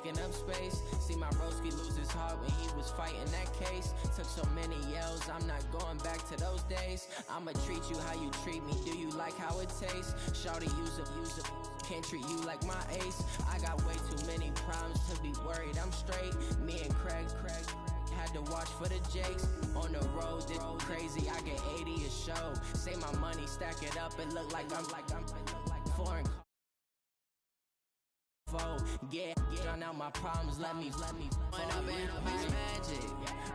taking up space. See my broski lose his heart when he was fighting that case. Took so many yells, I'm not going back to those days. I'ma treat you how you treat me, do you like how it tastes? Shawty, use up, can't treat you like my ace. I got way too many problems to be worried, I'm straight. Me and Craig had to watch for the Jakes. On the road, this crazy, I get 80 a show. Say my money, stack it up, it look like I'm foreign. Yeah, drown out my problems, let me When up in a bitch magic.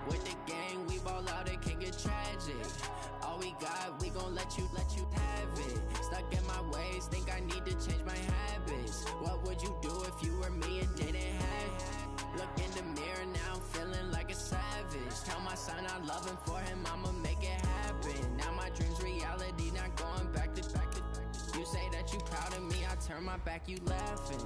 With the gang, we ball out, it can get tragic. All we got, we gon' let you have it. Stuck in my ways, think I need to change my habits. What would you do if you were me and didn't have it? Look in the mirror now, I'm feeling like a savage. Tell my son I love him, for him I'ma make it happen. Now my dream's reality, not going back to You say that you proud of me, I turn my back, you laughing.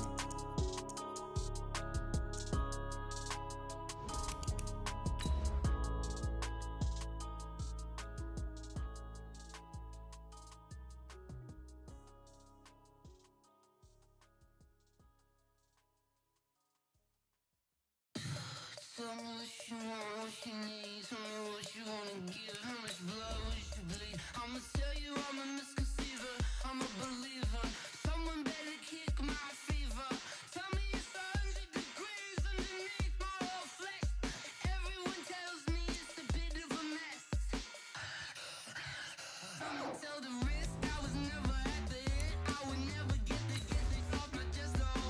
Tell me what you want, what you need. Tell me what you wanna give. How much blood would you bleed? I'ma tell you I'm a misconceiver. I'm a believer. Someone better kick my fever. Tell me it's 100 degrees underneath my whole flesh. Everyone tells me it's a bit of a mess. I'ma tell the risk I was never at the end. I would never get the gifts off my chest though.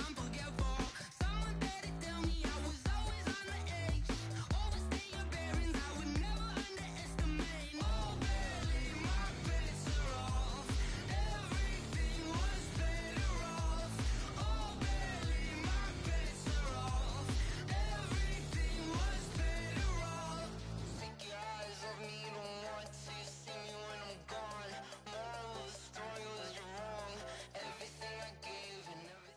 I'm forgetful. Someone better tell me I was always on the edge. Overstay your bearings, I would never underestimate. Oh barely, my bets are off. Everything was better off. Oh barely, my bets are off. Everything was better off. Take your eyes off me, don't want to see me when I'm gone. Moral of the story was you're wrong. Everything I gave and everything.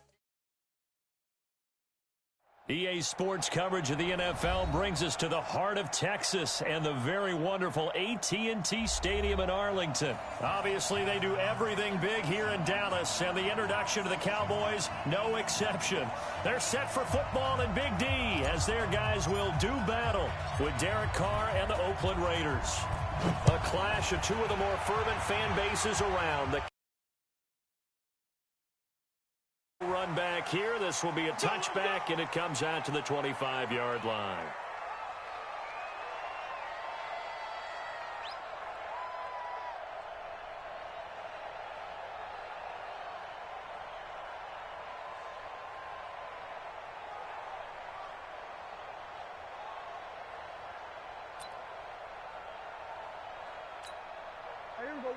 EA Sports coverage of the NFL brings us to the heart of Texas and the very wonderful AT&T Stadium in Arlington. Obviously, they do everything big here in Dallas, and the introduction to the Cowboys, no exception. They're set for football in Big D as their guys will do battle with Derek Carr and the Oakland Raiders. A clash of two of the more fervent fan bases around. The run back here. This will be a touchback, and it comes out to the 25-yard line. Here we go.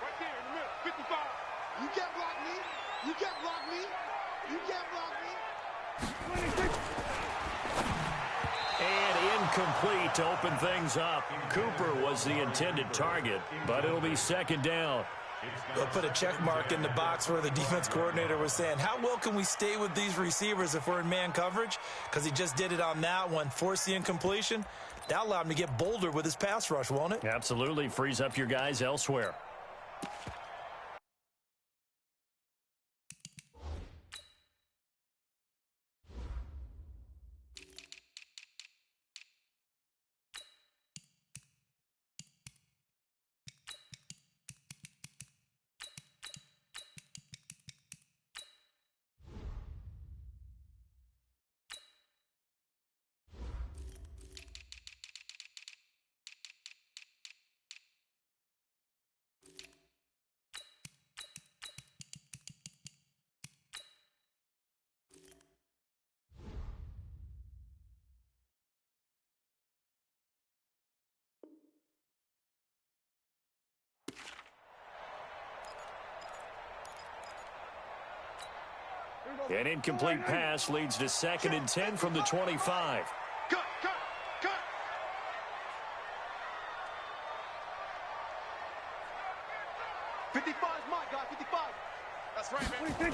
Right there in the middle. 55. You can't block me. You can't block me. You can't block me. 26. And incomplete to open things up. Cooper was the intended target, but it'll be second down. They'll put a check mark in the box where the defense coordinator was saying, how well can we stay with these receivers if we're in man coverage? Because he just did it on that one, forced the incompletion. That allowed him to get bolder with his pass rush, won't it? Absolutely. Frees up your guys elsewhere. An incomplete pass leads to 2nd and 10 from the 25. Cut. 55 is my guy. 55. That's right, man.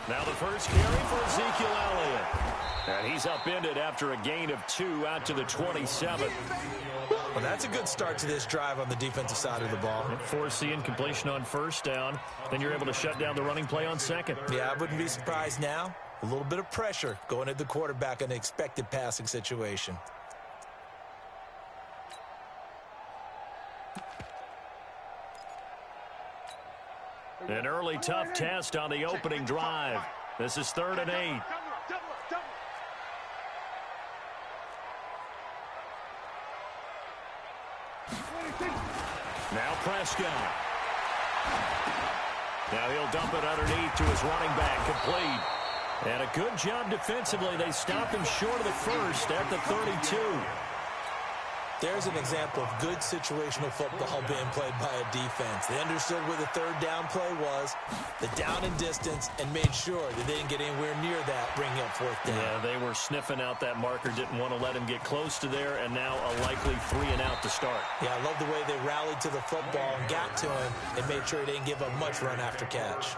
Now the first carry for Ezekiel Elliott. And he's upended after a gain of 2 out to the 27. Well, that's a good start to this drive on the defensive side of the ball. Force the incompletion on first down. Then you're able to shut down the running play on second. Yeah, I wouldn't be surprised now A little bit of pressure going at the quarterback in an expected passing situation. An early tough test on the opening drive. This is 3rd and 8. Now Prescott. Now he'll dump it underneath to his running back, complete. And a good job defensively. They stopped him short of the first at the 32. There's an example of good situational football being played by a defense. They understood where the 3rd down play was, the down and distance, and made sure that they didn't get anywhere near that, bringing up 4th down. Yeah, they were sniffing out that marker, didn't want to let him get close to there, and now a likely 3 and out to start. Yeah, I love the way they rallied to the football and got to him and made sure he didn't give up much run after catch.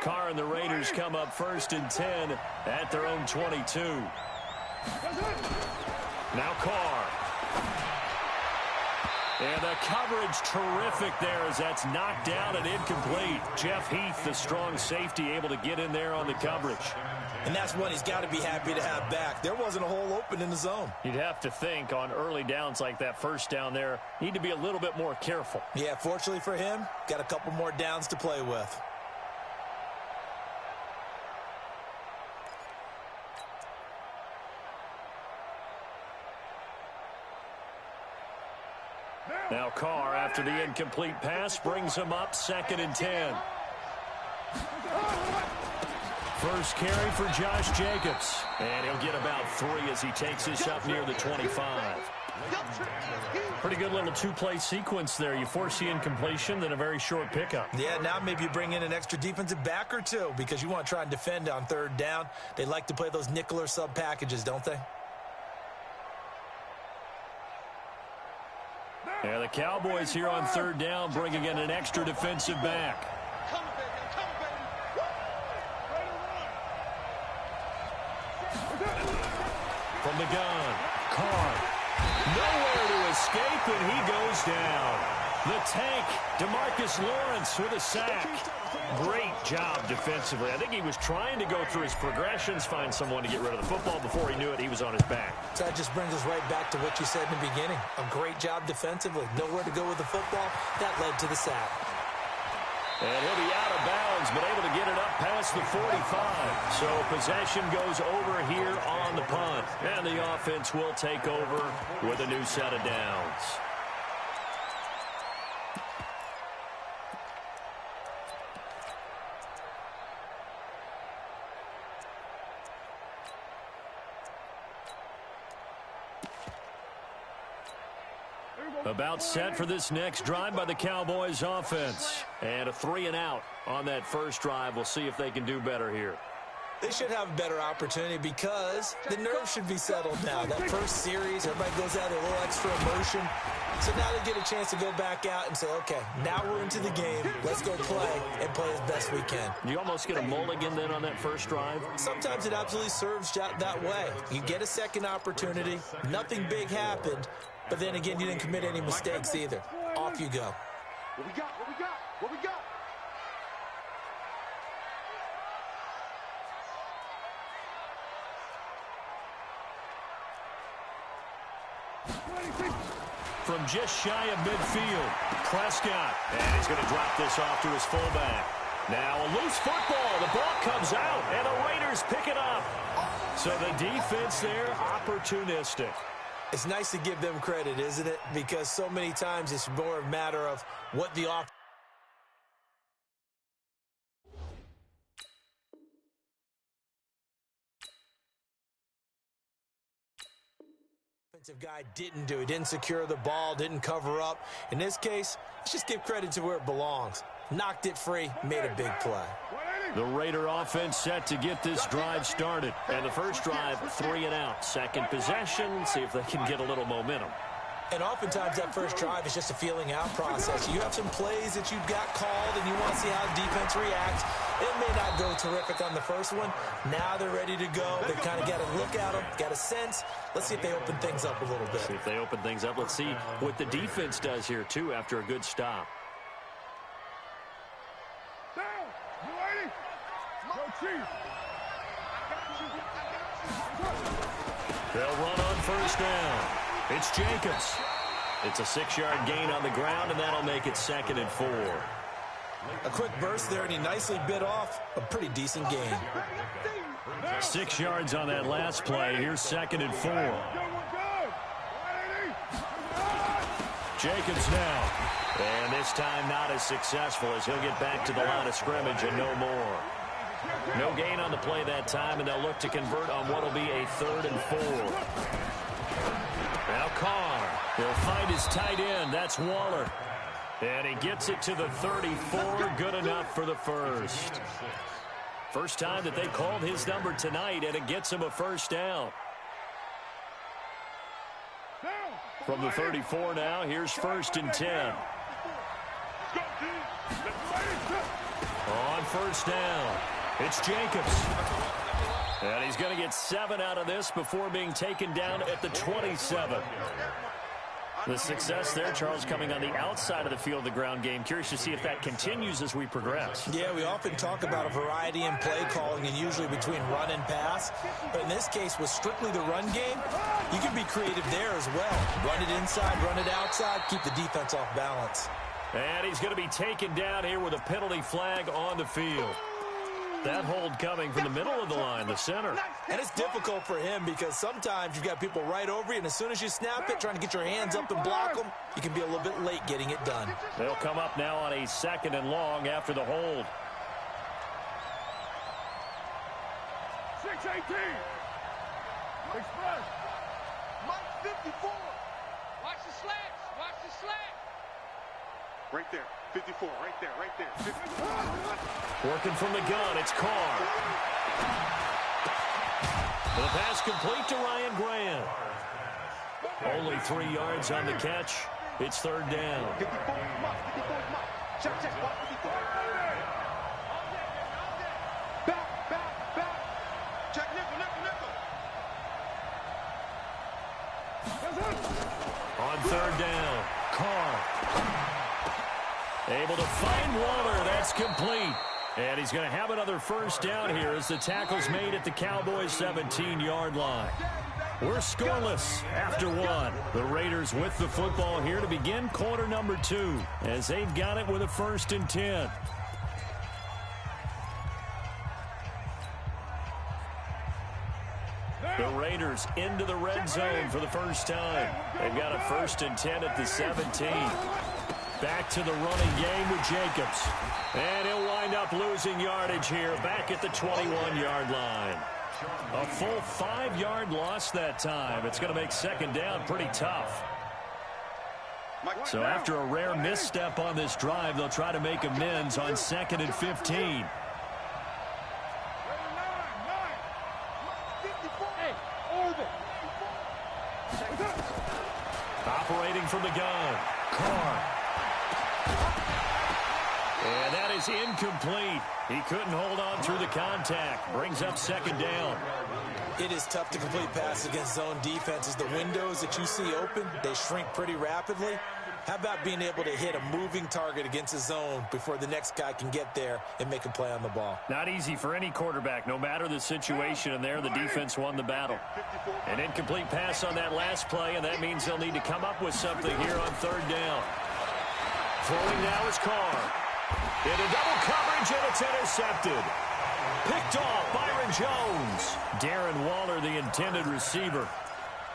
Carr and the Raiders come up 1st and 10 at their own 22. Now Carr. And the coverage terrific there as that's knocked down and incomplete. Jeff Heath, the strong safety, able to get in there on the coverage. And that's one he's got to be happy to have back. There wasn't a hole open in the zone. You'd have to think on early downs like that 1st down there, need to be a little bit more careful. Yeah, fortunately for him, got a couple more downs to play with. Now Carr, after the incomplete pass, brings him up 2nd and 10. First carry for Josh Jacobs. And he'll get about 3 as he takes this up near the 25. Pretty good little 2-play sequence there. You force the incompletion, then a very short pickup. Yeah, now maybe you bring in an extra defensive back or two because you want to try and defend on 3rd down. They like to play those nickel or sub packages, don't they? Yeah, the Cowboys here on 3rd down bringing in an extra defensive back. From the gun, Carr. Nowhere to escape, and he goes down. The tank, DeMarcus Lawrence with a sack. Great job defensively. I think he was trying to go through his progressions, find someone to get rid of the football. Before he knew it, he was on his back. So that just brings us right back to what you said in the beginning. A great job defensively. Nowhere to go with the football. That led to the sack. And he'll be out of bounds, but able to get it up past the 45. So possession goes over here on the punt. And the offense will take over with a new set of downs. About set for this next drive by the Cowboys offense. And a 3 and out on that first drive. We'll see if they can do better here. They should have a better opportunity because the nerves should be settled now. That first series, everybody goes out with a little extra emotion. So now they get a chance to go back out and say, okay, now we're into the game. Let's go play and play as best we can. You almost get a mulligan then on that first drive? Sometimes it absolutely serves that way. You get a second opportunity. Nothing big happened. But then again, you didn't commit any mistakes either. Off you go. What we got? What we got? What we got? From just shy of midfield, Prescott. And he's going to drop this off to his fullback. Now a loose football. The ball comes out, and the Raiders pick it up. So the defense there, opportunistic. It's nice to give them credit, isn't it? Because so many times it's more a matter of what the offensive guy didn't do. He didn't secure the ball, didn't cover up. In this case, let's just give credit to where it belongs. Knocked it free, made a big play. The Raider offense set to get this drive started. And the first drive, 3 and out. Second possession, see if they can get a little momentum. And oftentimes that first drive is just a feeling out process. You have some plays that you've got called and you want to see how the defense reacts. It may not go terrific on the first one. Now they're ready to go. They've kind of got a look at them, got a sense. Let's see if they open things up a little bit. See if they open things up. Let's see what the defense does here, too, after a good stop. Down. You ready? Go Chiefs. They'll run on first down. It's Jacobs. It's a 6-yard gain on the ground, and that'll make it 2nd and 4. A quick burst there, and he nicely bit off a pretty decent gain. 6 yards on that last play. Here's 2nd and 4. Jacobs now. And this time not as successful as he'll get back to the line of scrimmage and no more. No gain on the play that time, and they'll look to convert on what will be a 3rd and 4. Now Carr, he'll find his tight end. That's Waller. And he gets it to the 34. Good enough for the first. First time that they called his number tonight, and it gets him a first down. From the 34 now, here's 1st and 10. On first down, it's Jacobs. And he's going to get 7 out of this before being taken down at the 27. The success there, Charles, coming on the outside of the field of the ground game. Curious to see if that continues as we progress. Yeah, we often talk about a variety in play calling and usually between run and pass. But in this case, with strictly the run game, you can be creative there as well. Run it inside, run it outside, keep the defense off balance. And he's going to be taken down here with a penalty flag on the field. That hold coming from the middle of the line, the center. And it's difficult for him because sometimes you've got people right over you, and as soon as you snap it, trying to get your hands up and block them, you can be a little bit late getting it done. They'll come up now on a 2nd and long after the hold. 6-18. Express. Mike 54. Watch the slats. Watch the slats. Right there. 54. Right there. Right there. 54. Working from the gun, it's Carr. The pass complete to Ryan Grant. Only 3 yards on the catch. It's 3rd down. 54 is Mike. 54 is Mike. Check, check. 54. Back. Check nickel. On 3rd down, Carr. Able to find Waller. That's complete. And he's going to have another first down here as the tackle's made at the Cowboys' 17-yard line. We're scoreless after 1. The Raiders with the football here to begin quarter number 2 as they've got it with a 1st and 10. The Raiders into the red zone for the first time. They've got a 1st and 10 at the 17. Back to the running game with Jacobs. And he'll wind up losing yardage here back at the 21-yard line. A full 5-yard loss that time. It's going to make 2nd down pretty tough. So after a rare misstep on this drive, they'll try to make amends on 2nd and 15. Operating from the gun, Carr. And that is incomplete. He couldn't hold on through the contact. Brings up 2nd down. It is tough to complete passes against zone defenses. The windows that you see open, they shrink pretty rapidly. How about being able to hit a moving target against a zone before the next guy can get there and make a play on the ball? Not easy for any quarterback, no matter the situation, and there the defense won the battle. An incomplete pass on that last play, and that means they'll need to come up with something here on 3rd down. Throwing now is Carr. Into double coverage, and it's intercepted. Picked off Byron Jones. Darren Waller, the intended receiver.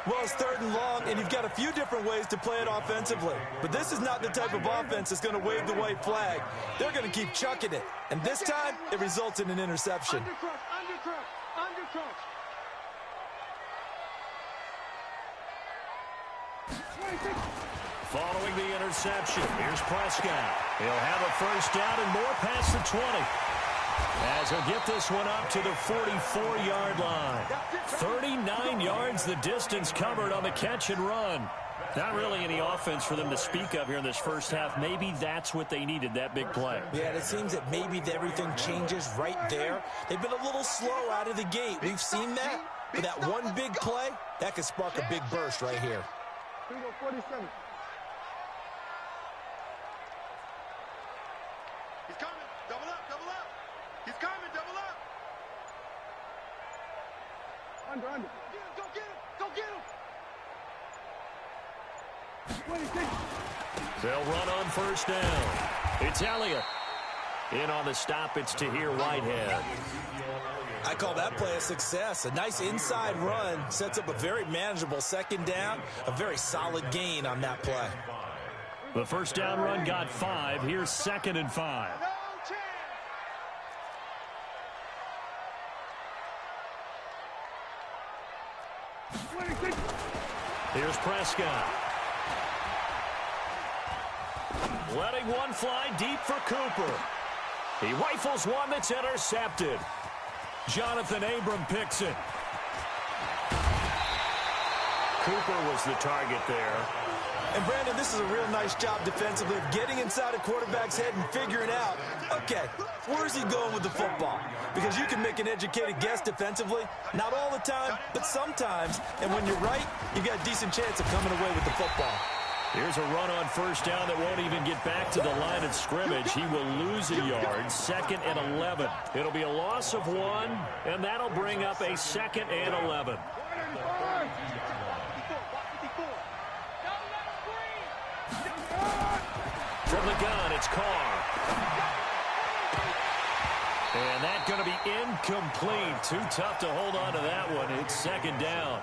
Well, it's 3rd and long, and you've got a few different ways to play it offensively. But this is not the type of offense that's going to wave the white flag. They're going to keep chucking it. And this time, it results in an interception. Undercrush. Following the interception, here's Prescott. He'll have a first down and more past the 20. As he'll get this one up to the 44-yard line. 39 yards the distance covered on the catch and run. Not really any offense for them to speak of here in this first half. Maybe that's what they needed, that big play. Yeah, it seems that maybe everything changes right there. They've been a little slow out of the gate. We've seen that. But that one big play, that could spark a big burst right here. 47. He's coming. Double up, double up. He's coming, double up. Under. Get him, go get him, go get him. They'll run on first down. It's Elliott. In on the stop, it's Tahir Whitehead. I call that play a success. A nice inside run sets up a very manageable second down. A very solid gain on that play. The first down run got 5. Here's 2nd and 5. Here's Prescott. Letting one fly deep for Cooper. He rifles one that's intercepted. Jonathan Abram picks it. Cooper was the target there. And, Brandon, this is a real nice job defensively of getting inside a quarterback's head and figuring out, okay, where's he going with the football? Because you can make an educated guess defensively, not all the time, but sometimes. And when you're right, you've got a decent chance of coming away with the football. Here's a run on first down that won't even get back to the line of scrimmage. He will lose a yard. 2nd and 11. It'll be a loss of 1, and that'll bring up a 2nd and 11. From the gun, it's Carr. And that's going to be incomplete. Too tough to hold on to that one. It's 2nd down.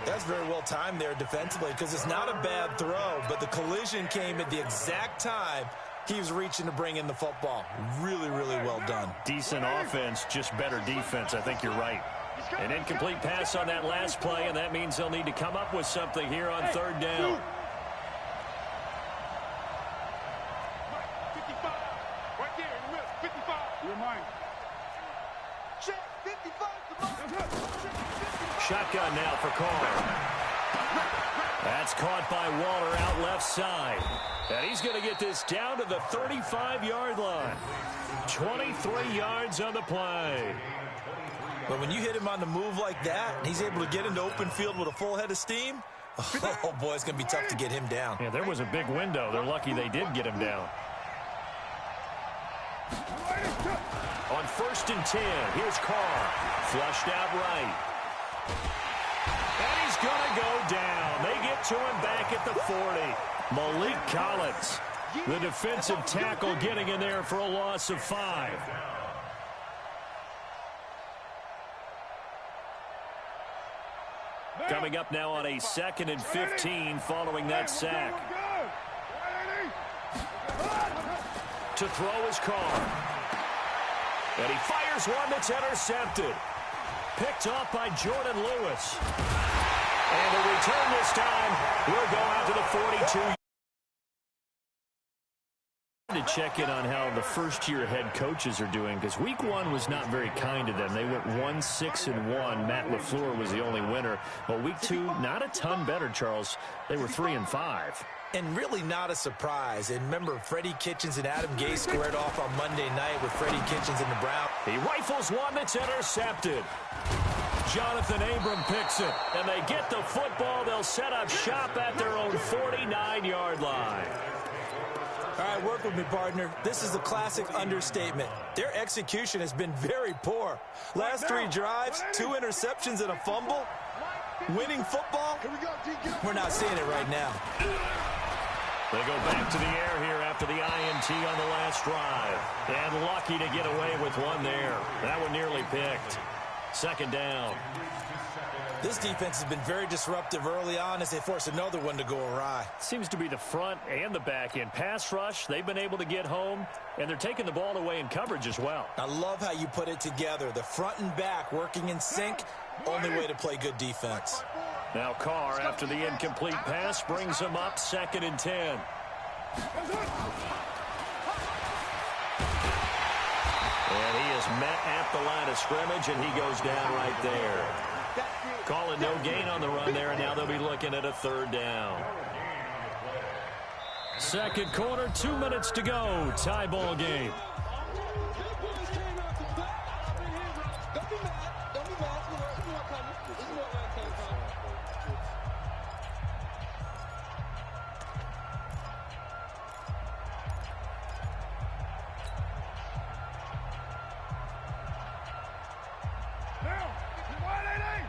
That's very well timed there defensively because it's not a bad throw, but the collision came at the exact time he was reaching to bring in the football. Really, really well done. Decent offense, just better defense. I think you're right. An incomplete pass on that last play, and that means they'll need to come up with something here on 3rd down. 55. Right there in the middle. 55. You're mine. Check. 55. Shotgun now for Carr. That's caught by Waller out left side. And he's going to get this down to the 35-yard line. 23 yards on the play. But when you hit him on the move like that, and he's able to get into open field with a full head of steam, oh, boy, it's going to be tough to get him down. Yeah, there was a big window. They're lucky they did get him down. On 1st and 10, here's Carr. Flushed out right. And he's going to go down. They get to him back at the 40. Malik Collins, the defensive tackle, getting in there for a loss of 5. Coming up now on a 2nd and 15 following that sack. To throw is Carr. And he fires one that's intercepted. Picked off by Jordan Lewis. And the return this time will go out to the 42. To check in on how the first-year head coaches are doing, because week 1 was not very kind to them. They went 1-6-1. Matt LaFleur was the only winner. But week 2, not a ton better, Charles. They were 3-5. And really not a surprise. And remember, Freddie Kitchens and Adam Gase squared off on Monday night with Freddie Kitchens and the Browns. He rifles one that's intercepted. Jonathan Abram picks it. And they get the football. They'll set up shop at their own 49-yard line. All right, work with me, partner. This is a classic understatement. Their execution has been very poor. Last 3 drives, 2 interceptions and a fumble. Winning football? We're not seeing it right now. They go back to the air here after the INT on the last drive. And lucky to get away with one there. That one nearly picked. 2nd down. This defense has been very disruptive early on as they force another one to go awry. Seems to be the front and the back end. Pass rush, they've been able to get home, and they're taking the ball away in coverage as well. I love how you put it together. The front and back working in sync, only way to play good defense. Now Carr, after the incomplete pass, brings him up 2nd and 10. And he is met at the line of scrimmage, and he goes down right there. Calling no gain on the run there, and now they'll be looking at a third down. Second quarter, 2 minutes to go. Tie ball game.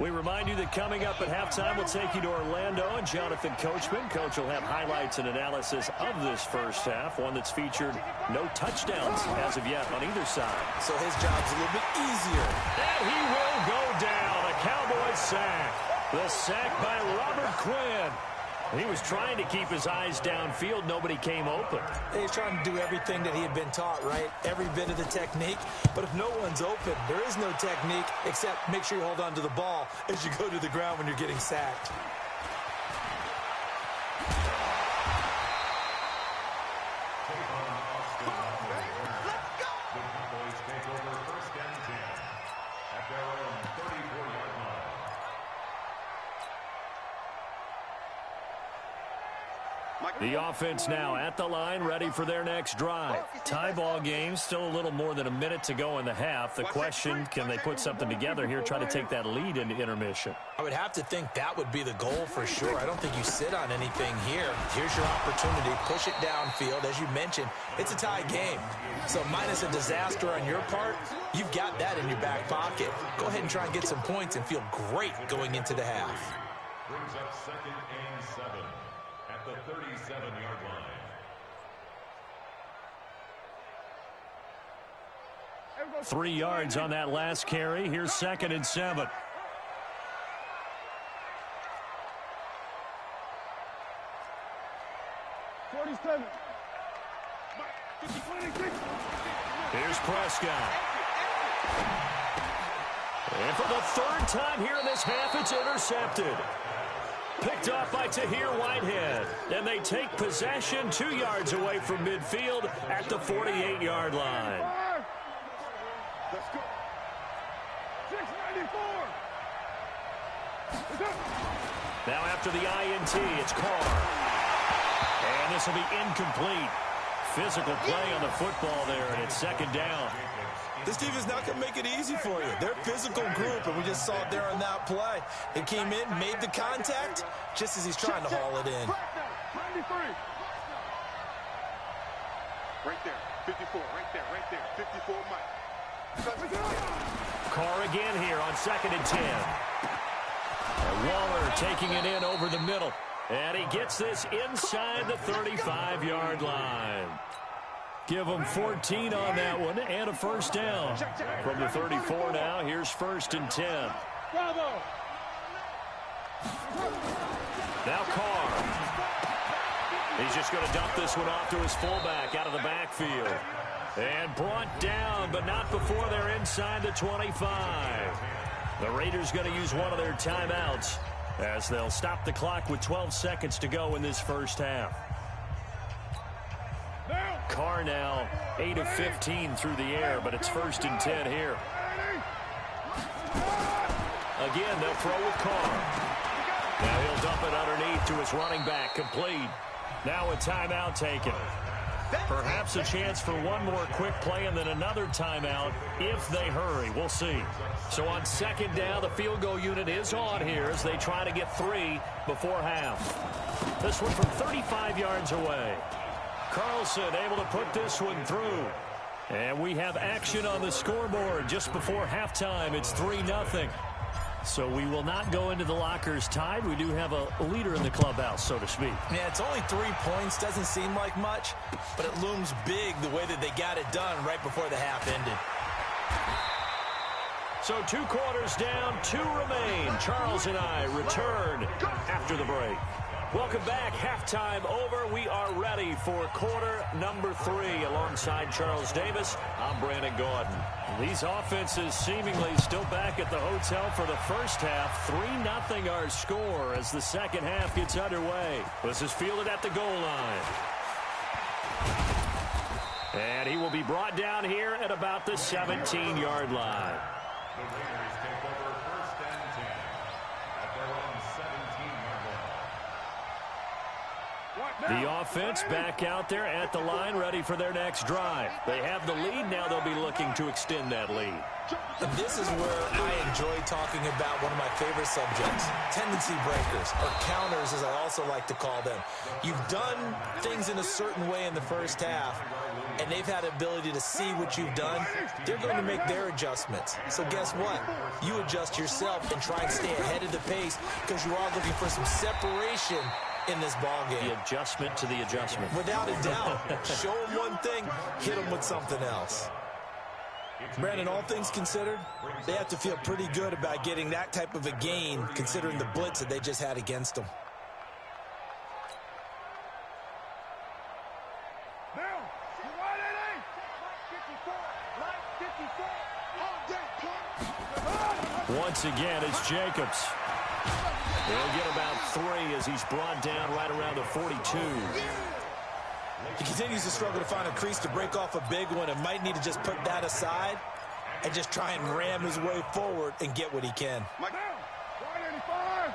We remind you that coming up at halftime, we'll take you to Orlando and Jonathan Coachman. Coach will have highlights and analysis of this first half, one that's featured no touchdowns as of yet on either side. So his job's a little bit easier. And he will go down. A Cowboys sack. The sack by Robert Quinn. He was trying to keep his eyes downfield. Nobody came open. He's trying to do everything that he had been taught, right? Every bit of the technique. But if no one's open, there is no technique except make sure you hold on to the ball as you go to the ground when you're getting sacked. The offense now at the line, ready for their next drive. Tie ball game, still a little more than a minute to go in the half. The question, can they put something together here, try to take that lead into intermission? I would have to think that would be the goal for sure. I don't think you sit on anything here. Here's your opportunity. Push it downfield. As you mentioned, it's a tie game. So minus a disaster on your part, you've got that in your back pocket. Go ahead and try and get some points and feel great going into the half. Brings up 2nd and 7 at the 37-yard line. 3 yards on that last carry. Here's 2nd and 7. Here's Prescott. And for the third time here in this half, it's intercepted. Picked off by Tahir Whitehead. And they take possession 2 yards away from midfield at the 48-yard line. Let's go. 694. Now after the INT, it's Carr. And this will be incomplete. Physical play on the football there, and it's 2nd down. This team is not going to make it easy for you. They're a physical group, and we just saw it there on that play. It came in, made the contact, just as he's trying to haul it in. 93. Right there. 54. Right there. 54, Mike. Carr again here on 2nd and 10. And Waller taking it in over the middle. And he gets this inside the 35-yard line. Give them 14 on that one and a first down. From the 34 now, here's 1st and 10. Now Carr. He's just going to dump this one off to his fullback out of the backfield. And brought down, but not before they're inside the 25. The Raiders going to use one of their timeouts as they'll stop the clock with 12 seconds to go in this first half. Carr now 8 of 15 through the air, but it's 1st and 10 here. Again, they'll throw with Carr. Now he'll dump it underneath to his running back, complete. Now a timeout taken. Perhaps a chance for one more quick play and then another timeout if they hurry. We'll see. So on 2nd down, the field goal unit is on here as they try to get 3 before half. This one from 35 yards away. Carlson able to put this one through. And we have action on the scoreboard just before halftime. It's 3-0. So we will not go into the lockers tied. We do have a leader in the clubhouse, so to speak. Yeah, it's only 3 points. Doesn't seem like much, but it looms big the way that they got it done right before the half ended. So 2 quarters down, 2 remain. Charles and I return after the break. Welcome back. Halftime over. We are ready for quarter number 3 alongside Charles Davis. I'm Brandon Gordon. These offenses seemingly still back at the hotel for the first half. 3-0 our score as the second half gets underway. This is fielded at the goal line. And he will be brought down here at about the 17-yard line. The Raiders take over 1st and 10 at their own 17-yard line. The offense back out there at the line, ready for their next drive. They have the lead. Now they'll be looking to extend that lead. And this is where I enjoy talking about one of my favorite subjects, tendency breakers, or counters as I also like to call them. You've done things in a certain way in the first half, and they've had the ability to see what you've done. They're going to make their adjustments. So guess what? You adjust yourself and try and stay ahead of the pace because you are looking for some separation in this ball game. The adjustment to the adjustment. Without a doubt. Show them one thing, hit them with something else. Brandon, all things considered, they have to feel pretty good about getting that type of a gain considering the blitz that they just had against them. Once again, it's Jacobs. He'll get about 3 as he's brought down right around the 42. He continues to struggle to find a crease to break off a big one and might need to just put that aside and just try and ram his way forward and get what he can. Mike down. 185.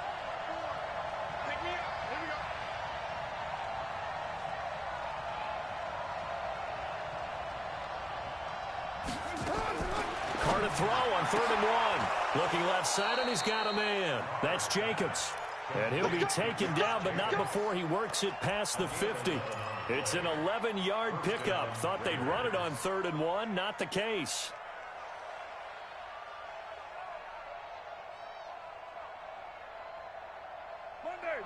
Pick me up. Here we go. Carr to throw on 3rd and 1. Looking left side, and he's got a man. That's Jacobs. And he'll be taken down, but not before he works it past the 50. It's an 11-yard pickup. Thought they'd run it on 3rd and 1. Not the case.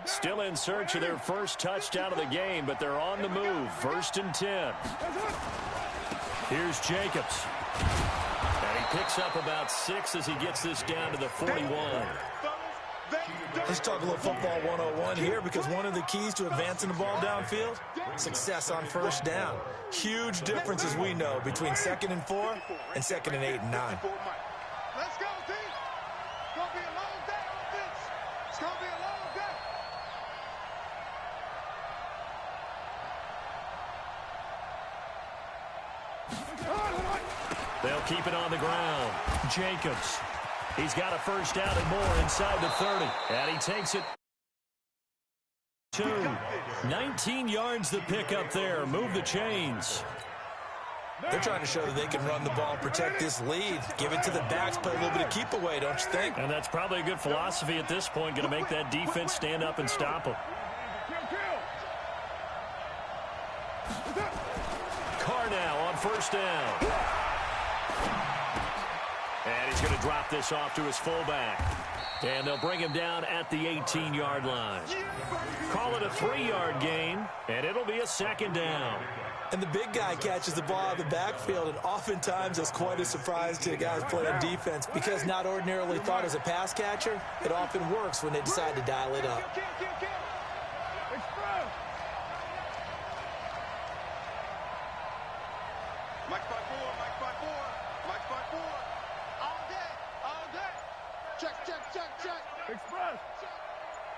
Still in search of their first touchdown of the game, but they're on the move. 1st and 10. Here's Jacobs. And he picks up about 6 as he gets this down to the 41. Let's talk a little football 101 here because one of the keys to advancing the ball downfield, success on 1st down. Huge difference, as we know, between 2nd and 4 and 2nd and 8 and 9. Let's go, team. It's going to be a long day on this. It's going to be a long day. They'll keep it on the ground. Jacobs. He's got a 1st down and more inside the 30. And he takes it 2. 19 yards the pickup there. Move the chains. They're trying to show that they can run the ball and protect this lead. Give it to the backs, play a little bit of keep away, don't you think? And that's probably a good philosophy at this point. Going to make that defense stand up and stop them. Carr now on 1st down. And he's going to drop this off to his fullback. And they'll bring him down at the 18-yard line. Call it a 3-yard gain, and it'll be a 2nd down. And the big guy catches the ball out of the backfield, and oftentimes it's quite a surprise to the guys playing defense because not ordinarily thought as a pass catcher, it often works when they decide to dial it up. Mike 5-4, Mike 5-4, Mike 5-4. All day, all day. Check. Express.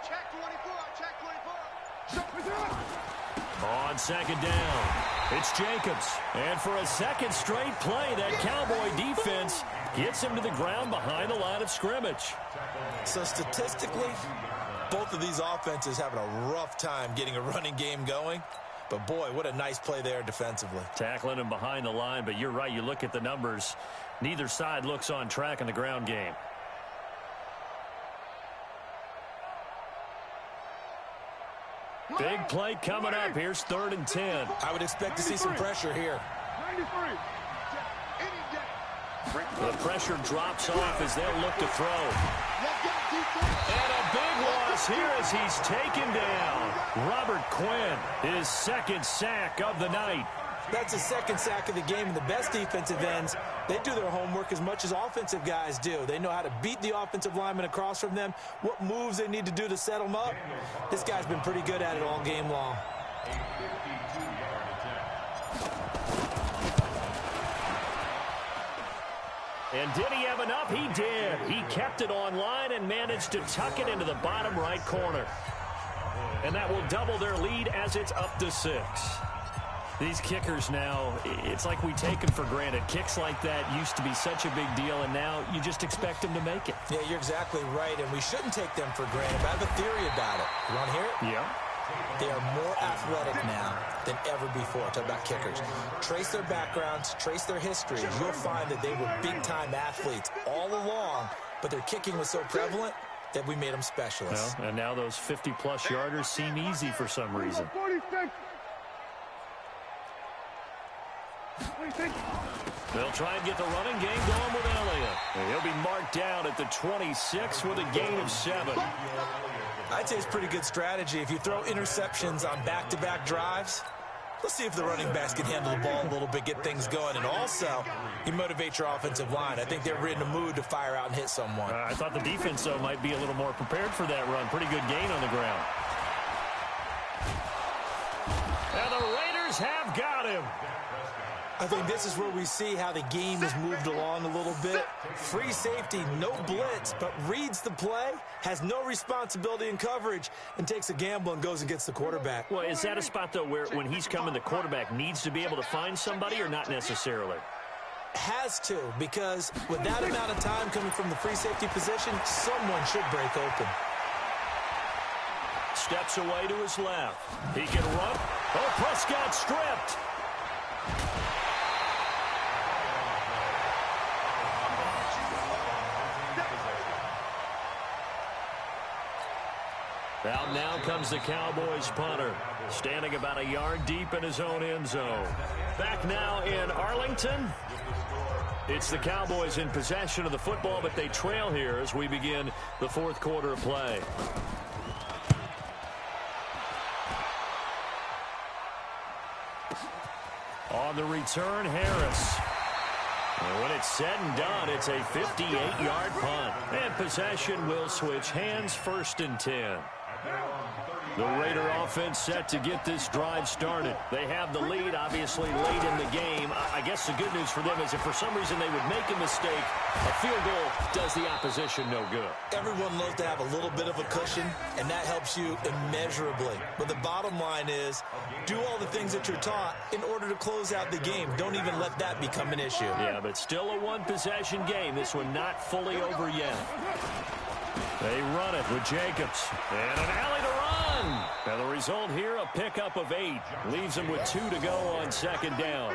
Check 24, check 24. On 2nd down, it's Jacobs. And for a 2nd straight play, that Cowboy defense gets him to the ground behind the line of scrimmage. So statistically, both of these offenses having a rough time getting a running game going. But, boy, what a nice play there defensively. Tackling him behind the line, but you're right. You look at the numbers. Neither side looks on track in the ground game. Big play coming up. Here's 3rd and 10. I would expect to see some pressure here. 93. The pressure drops off as they'll look to throw. And a big loss here as he's taken down. Robert Quinn, his 2nd sack of the night. That's his 2nd sack of the game, and the best defensive ends, they do their homework as much as offensive guys do. They know how to beat the offensive lineman across from them, what moves they need to do to set them up. This guy's been pretty good at it all game long. And did he have enough? He did. He kept it online and managed to tuck it into the bottom right corner. And that will double their lead as it's up to 6. These kickers now, it's like we take them for granted. Kicks like that used to be such a big deal, and now you just expect them to make it. Yeah, you're exactly right, and we shouldn't take them for granted. But I have a theory about it. You want to hear it? Yeah. They are more athletic now than ever before. Talk about kickers. Trace their backgrounds, trace their histories. You'll find that they were big-time athletes all along, but their kicking was so prevalent that we made them specialists. Well, and now those 50-plus yarders seem easy for some reason. They'll try and get the running game going with Elliott. He'll be marked down at the 26 with a gain of 7. I'd say it's pretty good strategy. If you throw interceptions on back-to-back drives, let's see if the running backs can handle the ball a little bit, get things going. And also, you motivate your offensive line. I think they're in a mood to fire out and hit someone. I thought the defense, though, might be a little more prepared for that run. Pretty good gain on the ground. And the Raiders have got him. I think this is where we see how the game has moved along a little bit. Free safety, no blitz, but reads the play, has no responsibility in coverage, and takes a gamble and goes and gets the quarterback. Well, is that a spot, though, where when he's coming, the quarterback needs to be able to find somebody or not necessarily? Has to, because with that amount of time coming from the free safety position, someone should break open. Steps away to his left. He can run. Oh, Prescott stripped. Out now comes the Cowboys punter, standing about a yard deep in his own end zone. Back now in Arlington. It's the Cowboys in possession of the football, but they trail here as we begin the fourth quarter of play. On the return, Harris. And when it's said and done, it's a 58-yard punt. And possession will switch hands, 1st and 10. The Raider offense set to get this drive started. They have the lead, obviously, late in the game. I guess the good news for them is if for some reason they would make a mistake, a field goal does the opposition no good. Everyone loves to have a little bit of a cushion, and that helps you immeasurably. But the bottom line is, do all the things that you're taught in order to close out the game. Don't even let that become an issue. Yeah, but still a one-possession game. This one not fully over yet. They run it with Jacobs. And an alley to run. And the result here, a pickup of 8. Leaves them with 2 to go on 2nd down.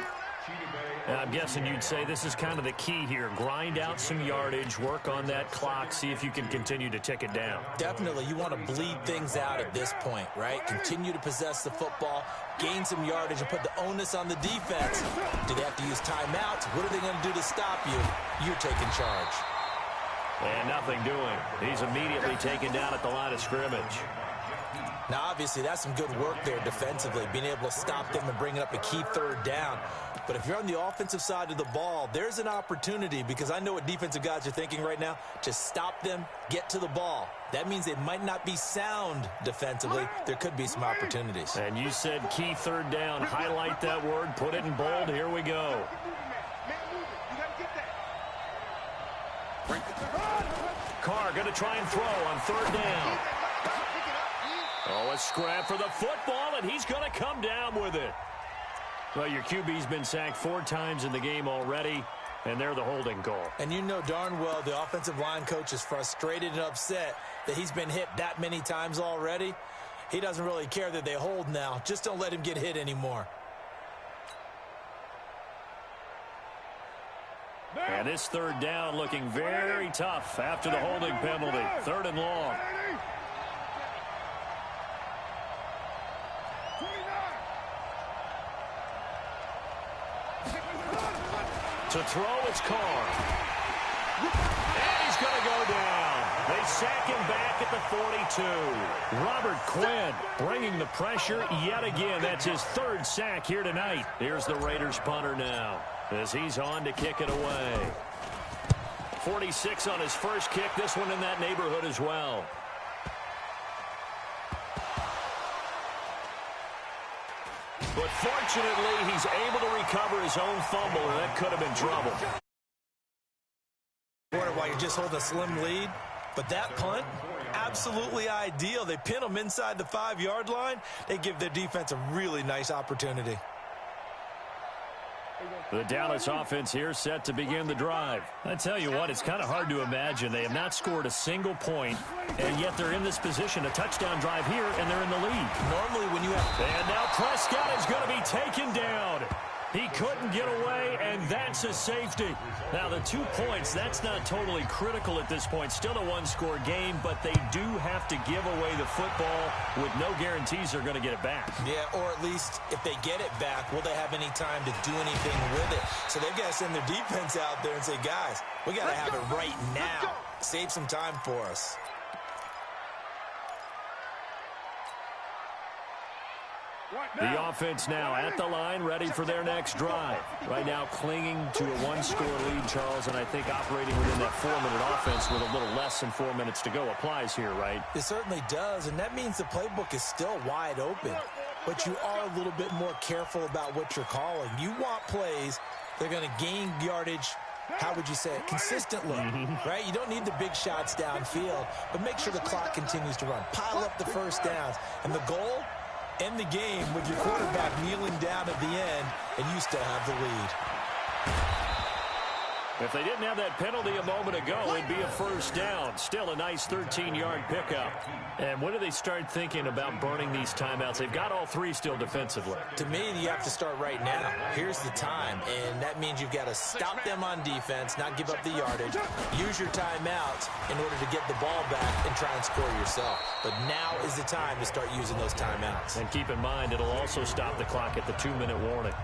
And I'm guessing you'd say this is kind of the key here. Grind out some yardage, work on that clock, see if you can continue to tick it down. Definitely. You want to bleed things out at this point, right? Continue to possess the football, gain some yardage, and put the onus on the defense. Do they have to use timeouts? What are they going to do to stop you? You're taking charge. And nothing doing. He's immediately taken down at the line of scrimmage. Now, obviously, that's some good work there defensively, being able to stop them and bringing up a key 3rd down. But if you're on the offensive side of the ball, there's an opportunity, because I know what defensive guys are thinking right now, to stop them, get to the ball. That means they might not be sound defensively. There could be some opportunities. And you said key 3rd down. Highlight that word, put it in bold. Here we go. Carr going to try and throw on 3rd down. Oh, a scrap for the football, and he's going to come down with it. Well, your QB's been sacked 4 times in the game already, and they're the holding goal. And you know darn well the offensive line coach is frustrated and upset that he's been hit that many times already. He doesn't really care that they hold now. Just don't let him get hit anymore. And this 3rd down looking very tough after the holding penalty. 3rd and long. To throw, it's Carr. And he's going to go down. They sack him back at the 42. Robert Quinn bringing the pressure yet again. That's his 3rd sack here tonight. Here's the Raiders punter now as he's on to kick it away. 46 on his first kick. This one in that neighborhood as well. But fortunately, he's able to recover his own fumble, and that could have been trouble. While you're just holding a slim lead, but that punt, absolutely ideal. They pin them inside the 5-yard line. They give their defense a really nice opportunity. The Dallas offense here set to begin the drive. I tell you what, it's kind of hard to imagine. They have not scored a single point, and yet they're in this position. A touchdown drive here, and they're in the lead. Normally when you have... And now Prescott is going to be taken down. He couldn't get away, and that's a safety. Now, the 2 points, that's not totally critical at this point. Still a one-score game, but they do have to give away the football with no guarantees they're going to get it back. Yeah, or at least if they get it back, will they have any time to do anything with it? So they've got to send their defense out there and say, guys, we got to have it right now. Save some time for us. The offense now at the line, ready for their next drive. Right now clinging to a one-score lead, Charles, and I think operating within that 4-minute offense with a little less than 4 minutes to go applies here, right? It certainly does, and that means the playbook is still wide open. But you are a little bit more careful about what you're calling. You want plays that are going to gain yardage, how would you say it, consistently, right? You don't need the big shots downfield, but make sure the clock continues to run. Pile up the first downs, and the goal, end the game with your quarterback kneeling down at the end, and you still have the lead. If they didn't have that penalty a moment ago, it'd be a first down. Still a nice 13-yard pickup. And when do they start thinking about burning these timeouts? They've got all three still defensively. To me, you have to start right now. Here's the time, and that means you've got to stop them on defense, not give up the yardage, use your timeouts in order to get the ball back and try and score yourself. But now is the time to start using those timeouts. And keep in mind, it'll also stop the clock at the 2-minute warning.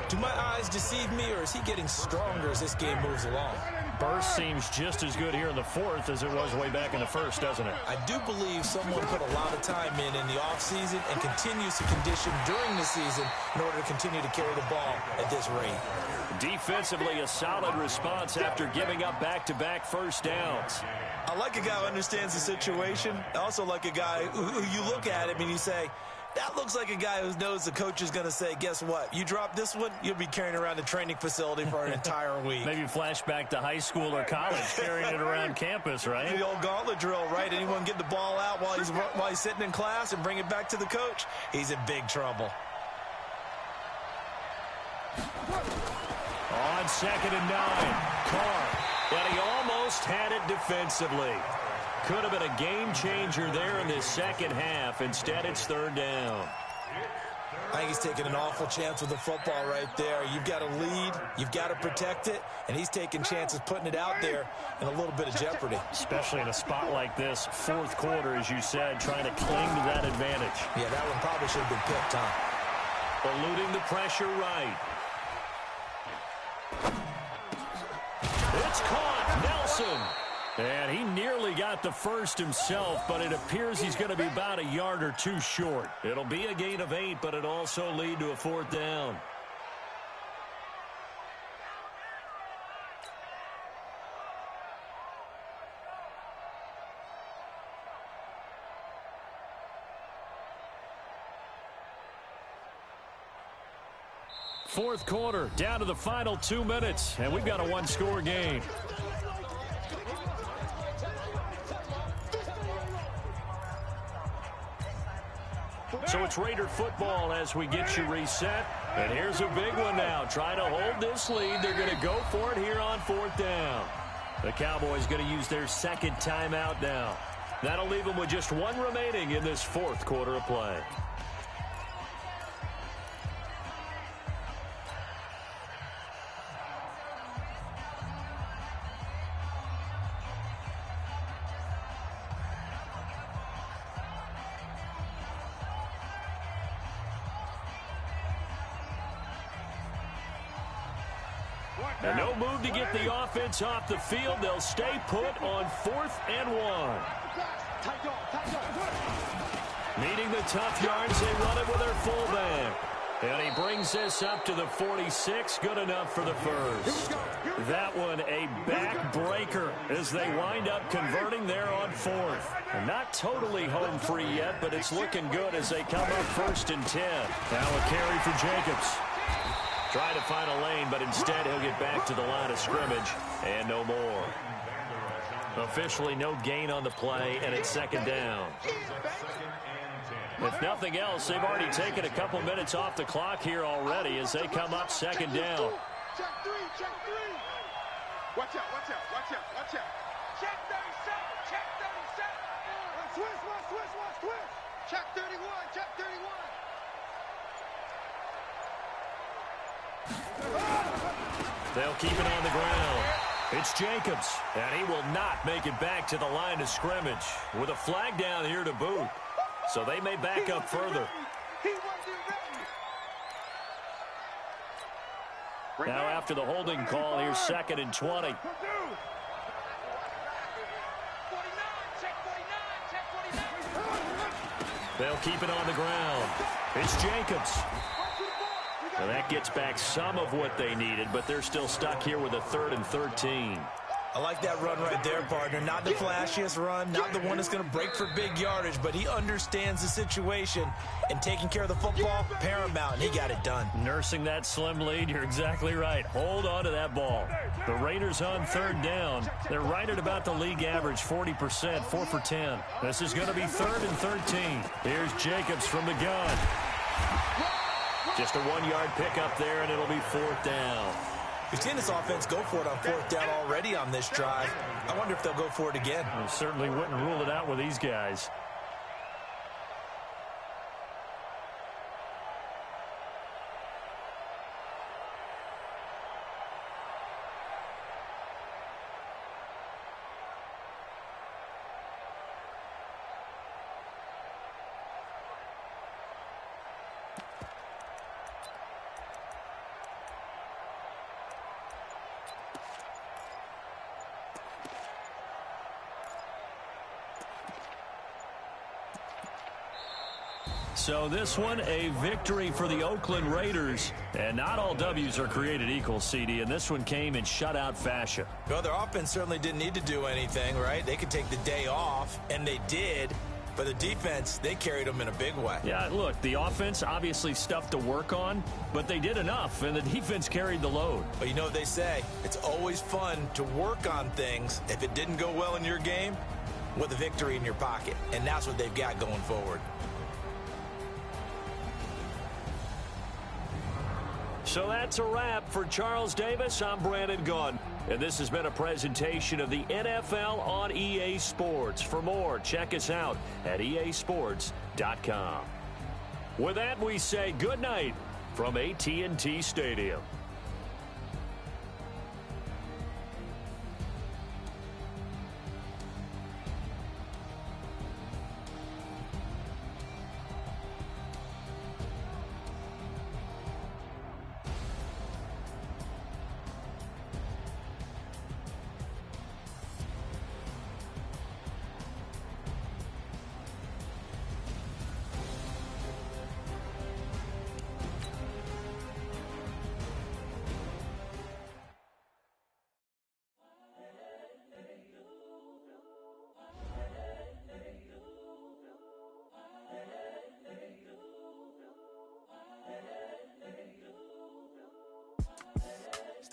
Do my eyes deceive me, or is he getting stronger as this game moves along? Burst seems just as good here in the fourth as it was way back in the first, doesn't it? I do believe someone put a lot of time in the offseason and continues to condition during the season in order to continue to carry the ball at this rate. Defensively, a solid response after giving up back-to-back first downs. I like a guy who understands the situation. I also like a guy who you look at him and you say, that looks like a guy who knows the coach is going to say, guess what? You drop this one, you'll be carrying around the training facility for an entire week. Maybe flashback to high school or college, carrying it around campus, right? The old gauntlet drill, right? Anyone get the ball out while he's sitting in class and bring it back to the coach? He's in big trouble. On 2nd and 9, Carr. And he almost had it defensively. Could have been a game changer there in this second half. Instead, it's 3rd down. I think he's taking an awful chance with the football right there. You've got to lead, you've got to protect it, and he's taking chances putting it out there in a little bit of jeopardy. Especially in a spot like this, 4th quarter, as you said, trying to cling to that advantage. Yeah, that one probably should have been picked, huh? Eluding the pressure right. It's caught. Nelson. And he nearly got the first himself, but it appears he's going to be about a yard or two short. It'll be a gain of 8, but it'll also lead to a 4th down. Fourth quarter, down to the final 2 minutes, and we've got a one-score game. So it's Raider football as we get you reset. And here's a big one now. Trying to hold this lead. They're going to go for it here on 4th down. The Cowboys going to use their second timeout now. That'll leave them with just one remaining in this 4th quarter of play. And no move to get the offense off the field. They'll stay put on 4th and 1. Needing the tough yards, they run it with their fullback. And he brings this up to the 46. Good enough for the first. That one a backbreaker as they wind up converting there on 4th. And not totally home free yet, but it's looking good as they come up 1st and 10. Now a carry for Jacobs. Trying to find a lane, but instead he'll get back to the line of scrimmage and no more. Officially no gain on the play, and it's 2nd down. If nothing else, they've already taken a couple minutes off the clock here already as they come up second down. Check three, check three. Watch out, watch out, watch out, watch out. Check 37, check 37. Switch. Check 31, check 31. They'll keep it on the ground. It's Jacobs, and he will not make it back to the line of scrimmage with a flag down here to boot. So they may back up further. Now after the holding call, here's 2nd and 20. They'll keep it on the ground. It's Jacobs. Well, that gets back some of what they needed, but they're still stuck here with a 3rd and 13. I like that run right there, partner. Not the flashiest run, not the one that's going to break for big yardage, but he understands the situation, and taking care of the football, paramount, and he got it done. Nursing that slim lead, you're exactly right. Hold on to that ball. The Raiders on 3rd down. They're right at about the league average, 40%, 4 for 10. This is going to be 3rd and 13. Here's Jacobs from the gun. Just a 1-yard pickup there, and it'll be 4th down. We've seen this offense go for it on 4th down already on this drive. I wonder if they'll go for it again. I certainly wouldn't rule it out with these guys. So this one, a victory for the Oakland Raiders. And not all W's are created equal, CD, and this one came in shutout fashion. Well, their offense certainly didn't need to do anything, right? They could take the day off, and they did. But the defense, they carried them in a big way. Yeah, look, the offense, obviously stuff to work on, but they did enough, and the defense carried the load. But you know what they say, it's always fun to work on things. If it didn't go well in your game, with a victory in your pocket. And that's what they've got going forward. So that's a wrap for Charles Davis. I'm Brandon Gunn, and this has been a presentation of the NFL on EA Sports. For more, check us out at easports.com. With that, we say good night from AT&T Stadium.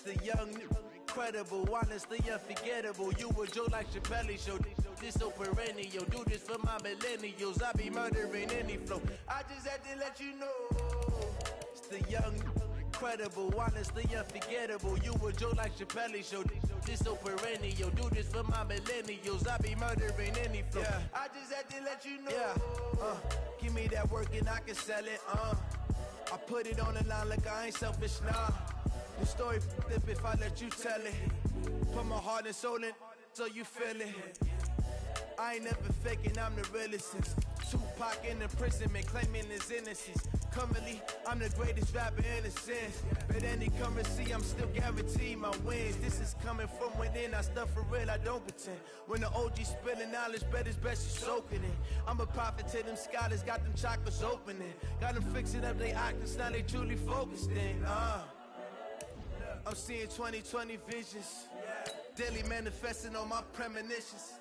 The young, incredible, honestly unforgettable. You were Joe like Chappelle show. This so perennial. Do this for my millennials. I be murdering any flow. I just had to let you know. It's the young, incredible, honestly unforgettable. You were Joe like Chappelle show. This so perennial. Do this for my millennials. I be murdering any flow. Yeah. I just had to let you know. Yeah. Give me that work and I can sell it. I put it on the line like I ain't selfish, nah. The story f***ed if I let you tell it. Put my heart and soul in so you feel it. I ain't never faking, I'm the realest since Tupac in imprisonment, claiming his innocence. Currently, I'm the greatest rapper in a sense. But any currency, I'm still guaranteed my wins. This is coming from within, I stuff for real, I don't pretend. When the OG spilling knowledge, bet it's best you soaking it. I'm a prophet to them scholars, got them chakras opening. Got them fixing up they octaves, now they truly focused in. I'm seeing 2020 visions. Daily manifesting on my premonitions.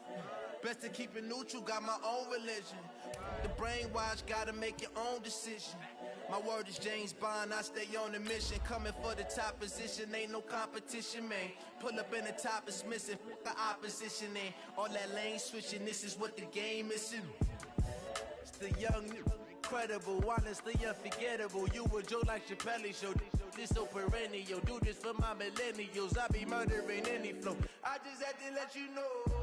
Best to keep it neutral, got my own religion. The brainwash, gotta make your own decision. My word is James Bond, I stay on a mission. Coming for the top position, ain't no competition, man. Pull up in the top is missing, the opposition ain't. All that lane switching, this is what the game is. It's The young, incredible, honestly unforgettable. You a Joe like Chappelle show. This so perennial. Do this for my millennials. I be murdering any flow. I just had to let you know.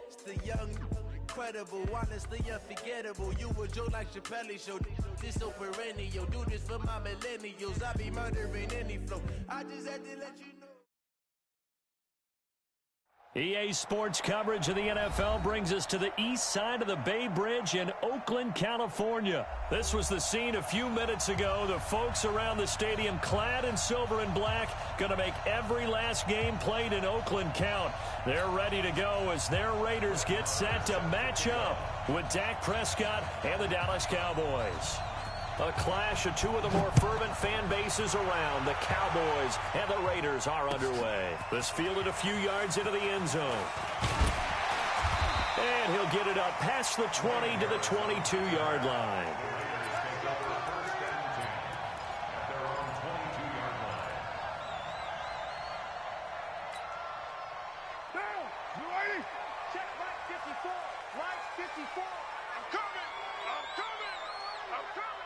It's the young, incredible, honestly unforgettable. You a Joe like Chappelle show. This so perennial. Do this for my millennials. I be murdering any flow. I just had to let you know. EA Sports coverage of the NFL brings us to the east side of the Bay Bridge in Oakland, California. This was the scene a few minutes ago. The folks around the stadium clad in silver and black going to make every last game played in Oakland count. They're ready to go as their Raiders get set to match up with Dak Prescott and the Dallas Cowboys. A clash of two of the more fervent fan bases around. The Cowboys and the Raiders are underway. This fielded a few yards into the end zone. And he'll get it up past the 20 to the 22-yard line. You ready? Check right 54. Right 54. I'm coming. I'm coming. I'm coming.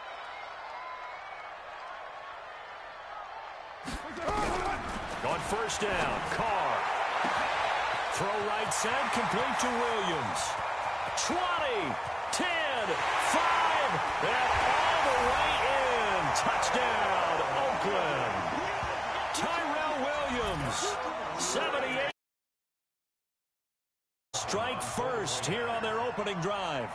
On first down, Carr. Throw right side, complete to Williams. 20, 10, 5, and all the way in. Touchdown, Oakland. Tyrell Williams, 78. Strike first here on their opening drive.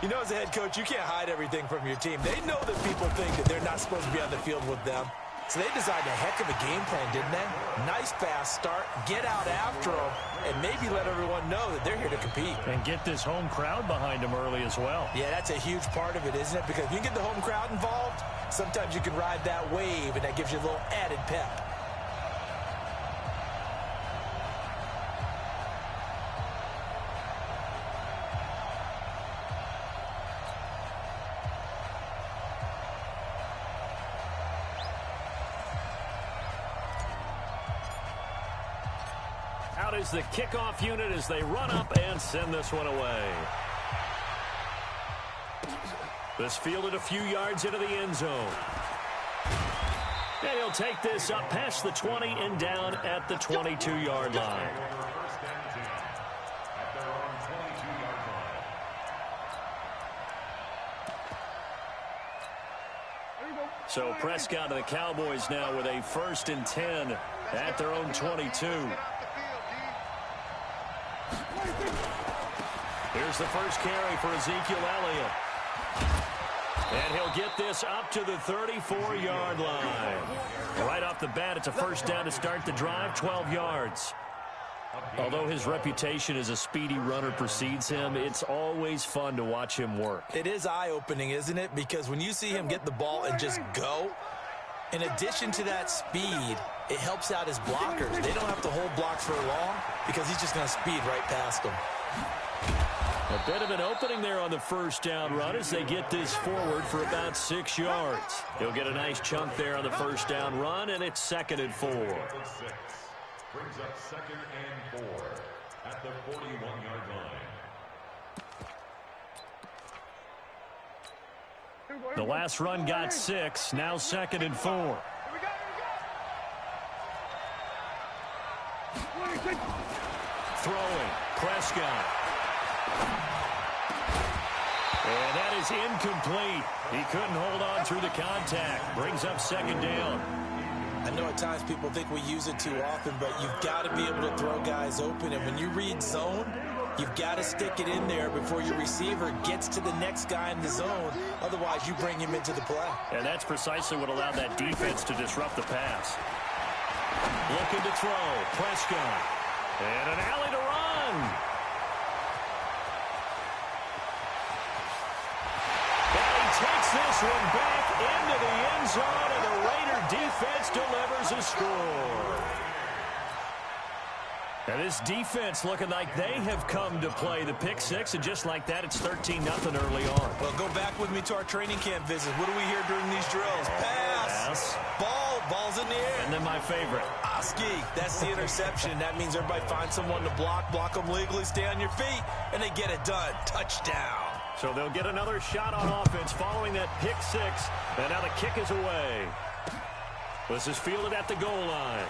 You know, as a head coach, you can't hide everything from your team. They know that people think that they're not supposed to be on the field with them. So they designed a heck of a game plan, didn't they? Nice fast start, get out after them, and maybe let everyone know that they're here to compete. And get this home crowd behind them early as well. Yeah, that's a huge part of it, isn't it? Because if you get the home crowd involved, sometimes you can ride that wave, and that gives you a little added pep. Out is the kickoff unit as they run up and send this one away. This fielded a few yards into the end zone. And he'll take this up past the 20 and down at the 22-yard line. So Prescott and the Cowboys now with a 1st and 10 at their own 22. Here's the first carry for Ezekiel Elliott. And he'll get this up to the 34-yard line. Right off the bat, it's a first down to start the drive, 12 yards. Although his reputation as a speedy runner precedes him, it's always fun to watch him work. It is eye-opening, isn't it? Because when you see him get the ball and just go, in addition to that speed, it helps out his blockers. They don't have to hold blocks for long because he's just going to speed right past them. A bit of an opening there on the first down run as they get this forward for about 6 yards. He'll get a nice chunk there on the first down run, and it's 2nd and 4. Brings up 2nd and 4 at the 41-yard line. The last run got 6, now 2nd and 4. Throwing, Prescott. And that is incomplete. He couldn't hold on through the contact. Brings up 2nd down. I know at times people think we use it too often, but you've got to be able to throw guys open. And when you read zone, you've got to stick it in there before your receiver gets to the next guy in the zone. Otherwise, you bring him into the play. And that's precisely what allowed that defense to disrupt the pass. Looking to throw, Prescott. And an alley to run. And he takes this one back into the end zone, and the Raider defense delivers a score. And this defense looking like they have come to play the pick six, and just like that, it's 13-0 early on. Well, go back with me to our training camp visit. What do we hear during these drills? Pass. Pass. Ball's in the air. And then my favorite. Ski. That's the interception. That means everybody finds someone to block them legally, stay on your feet, and they get it done. Touchdown. So they'll get another shot on offense following that pick six, and now the kick is away. This is fielded at the goal line.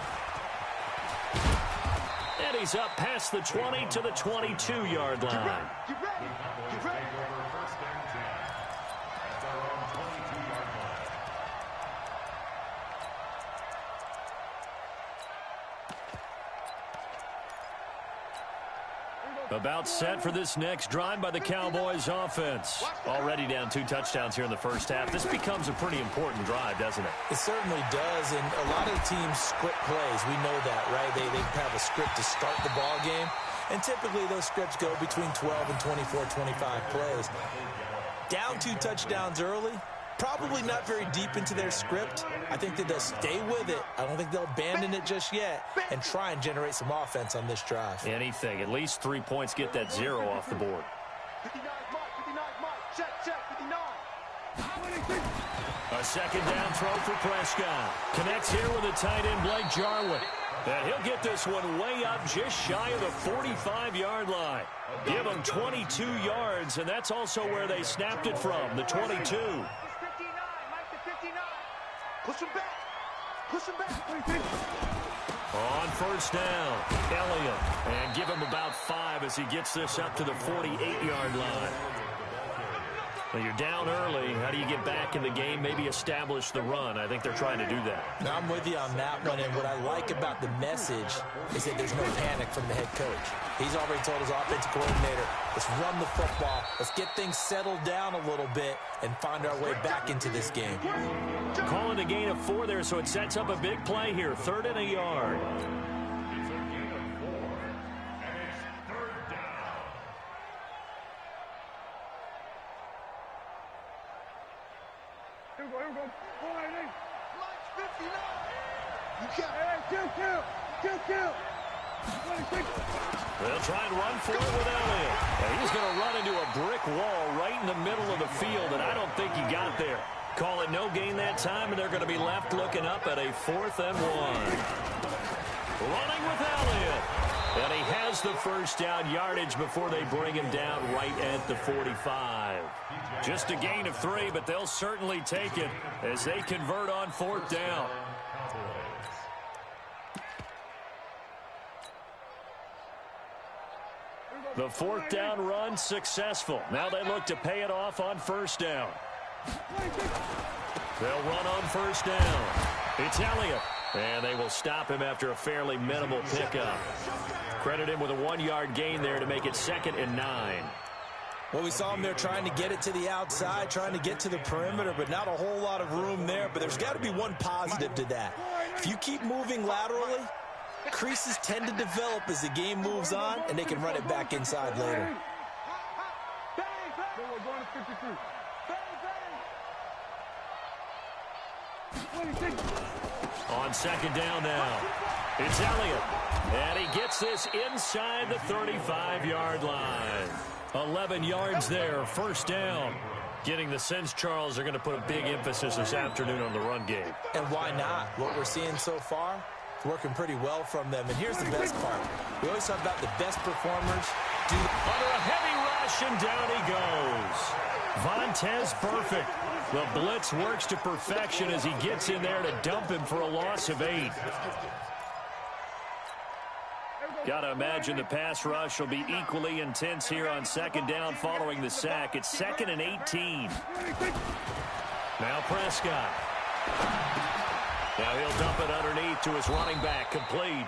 And he's up past the 20 to the 22-yard line. Get ready. Get ready. About set for this next drive by the Cowboys offense. Already down 2 touchdowns here in the first half. This becomes a pretty important drive, doesn't it? It certainly does, and a lot of teams script plays. We know that, right? They have a script to start the ball game, and typically those scripts go between 12 and 24, 25 plays. Down 2 touchdowns early, probably not very deep into their script. I think that they'll stay with it. I don't think they'll abandon it just yet and try and generate some offense on this drive. Anything. At least 3 points, get that 0 off the board. 59 Mike. Check, 59. A second down throw for Prescott. Connects here with the tight end, Blake Jarwin. And he'll get this one way up just shy of the 45-yard line. Give him 22 yards, and that's also where they snapped it from, the 22. Push him back. Push him back. On first down, Elliott. And give him about 5 as he gets this up to the 48-yard line. Well, you're down early. How do you get back in the game, maybe establish the run? I think they're trying to do that. Now, I'm with you on that one, and what I like about the message is that there's no panic from the head coach. He's already told his offensive coordinator, let's run the football, let's get things settled down a little bit and find our way back into this game. Calling a gain of 4 there, so it sets up a big play here, 3rd and a yard. It's a gain of 4, and it's 3rd down. Here we go. 480. Mike 59. You count. Kill. 26. They'll try and run for it with Elliott. And he's going to run into a brick wall right in the middle of the field, and I don't think he got there. Call it no gain that time, and they're going to be left looking up at a 4th and 1. Running with Elliott. And he has the first down yardage before they bring him down right at the 45. Just a gain of 3, but they'll certainly take it as they convert on 4th down. The 4th down run successful. Now they look to pay it off on first down. They'll run on first down. It's Elliott. And they will stop him after a fairly minimal pickup. Credit him with a 1-yard gain there to make it 2nd and 9. Well, we saw him there trying to get it to the outside, trying to get to the perimeter, but not a whole lot of room there. But there's got to be one positive to that. If you keep moving laterally, creases tend to develop as the game moves on, and they can run it back inside later. On second down now, it's Elliott. And he gets this inside the 35-yard line. 11 yards there, first down. Getting the sense, Charles, are going to put a big emphasis this afternoon on the run game. And why not? What we're seeing so far, it's working pretty well from them. And here's the best part. We always talk about the best performers do under a heavy rush, and down he goes. Vontez perfect. The blitz works to perfection as he gets in there to dump him for a loss of 8. Got to imagine the pass rush will be equally intense here on second down following the sack. It's 2nd and 18. Now Prescott. Now he'll dump it underneath to his running back, complete.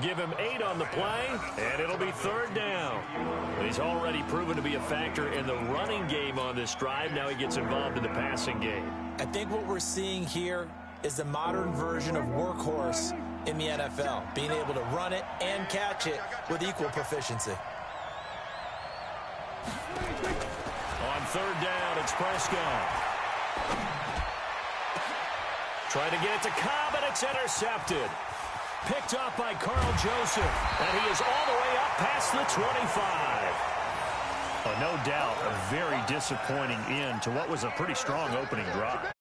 Give him 8 on the play, and it'll be 3rd down. He's already proven to be a factor in the running game on this drive. Now he gets involved in the passing game. I think what we're seeing here is the modern version of workhorse in the NFL, being able to run it and catch it with equal proficiency. On 3rd down, it's Prescott. Trying to get it to Cobb, and it's intercepted. Picked up by Carl Joseph, and he is all the way up past the 25. No doubt, a very disappointing end to what was a pretty strong opening drive.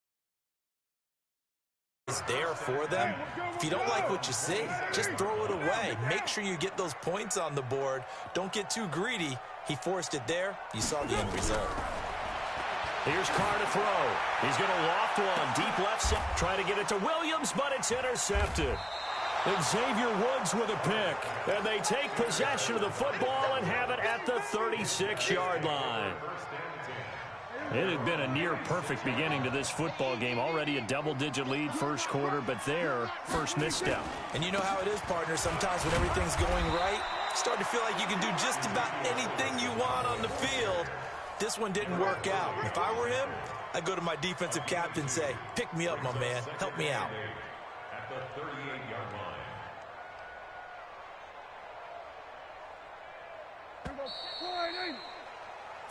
is there for them. If you don't like what you see, just throw it away. Make sure you get those points on the board. Don't get too greedy. He forced it there. You saw the end result. Here's Carr to throw. He's going to loft one. Deep left side. Trying to get it to Williams, but it's intercepted. And Xavier Woods with a pick. And they take possession of the football and have it at the 36-yard line. It had been a near-perfect beginning to this football game. Already a double-digit lead first quarter, but their first misstep. And you know how it is, partner. Sometimes when everything's going right, you start to feel like you can do just about anything you want on the field. This one didn't work out. If I were him, I'd go to my defensive captain and say, pick me up, my man. Help me out. At the 38-yard line.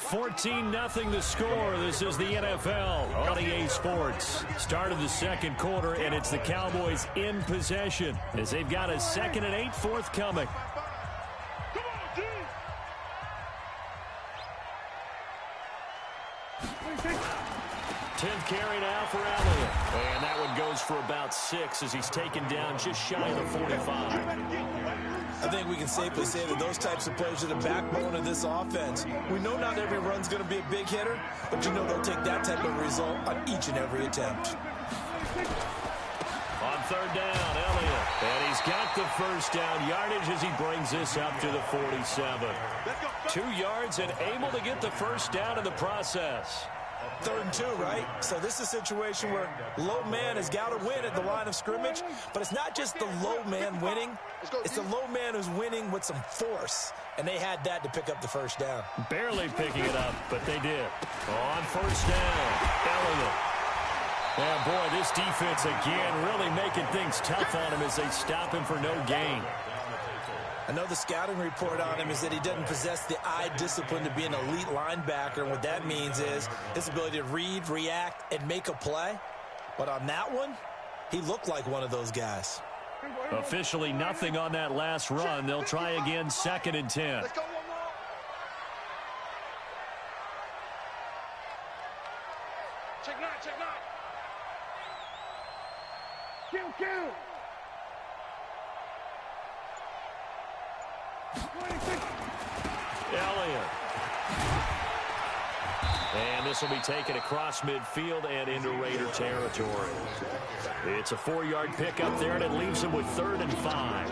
14-0 the score. This is the NFL on EA Sports. Start of the second quarter, and it's the Cowboys in possession as they've got a 2nd and 8 forthcoming. 10th carry now for Elliott. And that one goes for about 6 as he's taken down just shy of the 45. I think we can safely say that those types of plays are the backbone of this offense. We know not every run's going to be a big hitter, but you know they'll take that type of result on each and every attempt. On 3rd down, Elliott. And he's got the first down yardage as he brings this up to the 47. 2 yards and able to get the first down in the process. 3rd and 2, right? So this is a situation where low man has got to win at the line of scrimmage, but it's not just the low man winning. It's the low man who's winning with some force, and they had that to pick up the first down. Barely picking it up, but they did. On 1st down, Elliott. Yeah, boy, this defense again really making things tough on him as they stop him for no gain. I know the scouting report on him is that he doesn't possess the eye discipline to be an elite linebacker. And what that means is his ability to read, react, and make a play. But on that one, he looked like one of those guys. Officially nothing on that last run. They'll try again, 2nd and 10. Let's go one more. Check 9, check 9. Kill. Elliott. And this will be taken across midfield and into Raider territory. It's a 4-yard pickup there, and it leaves him with 3rd and 5.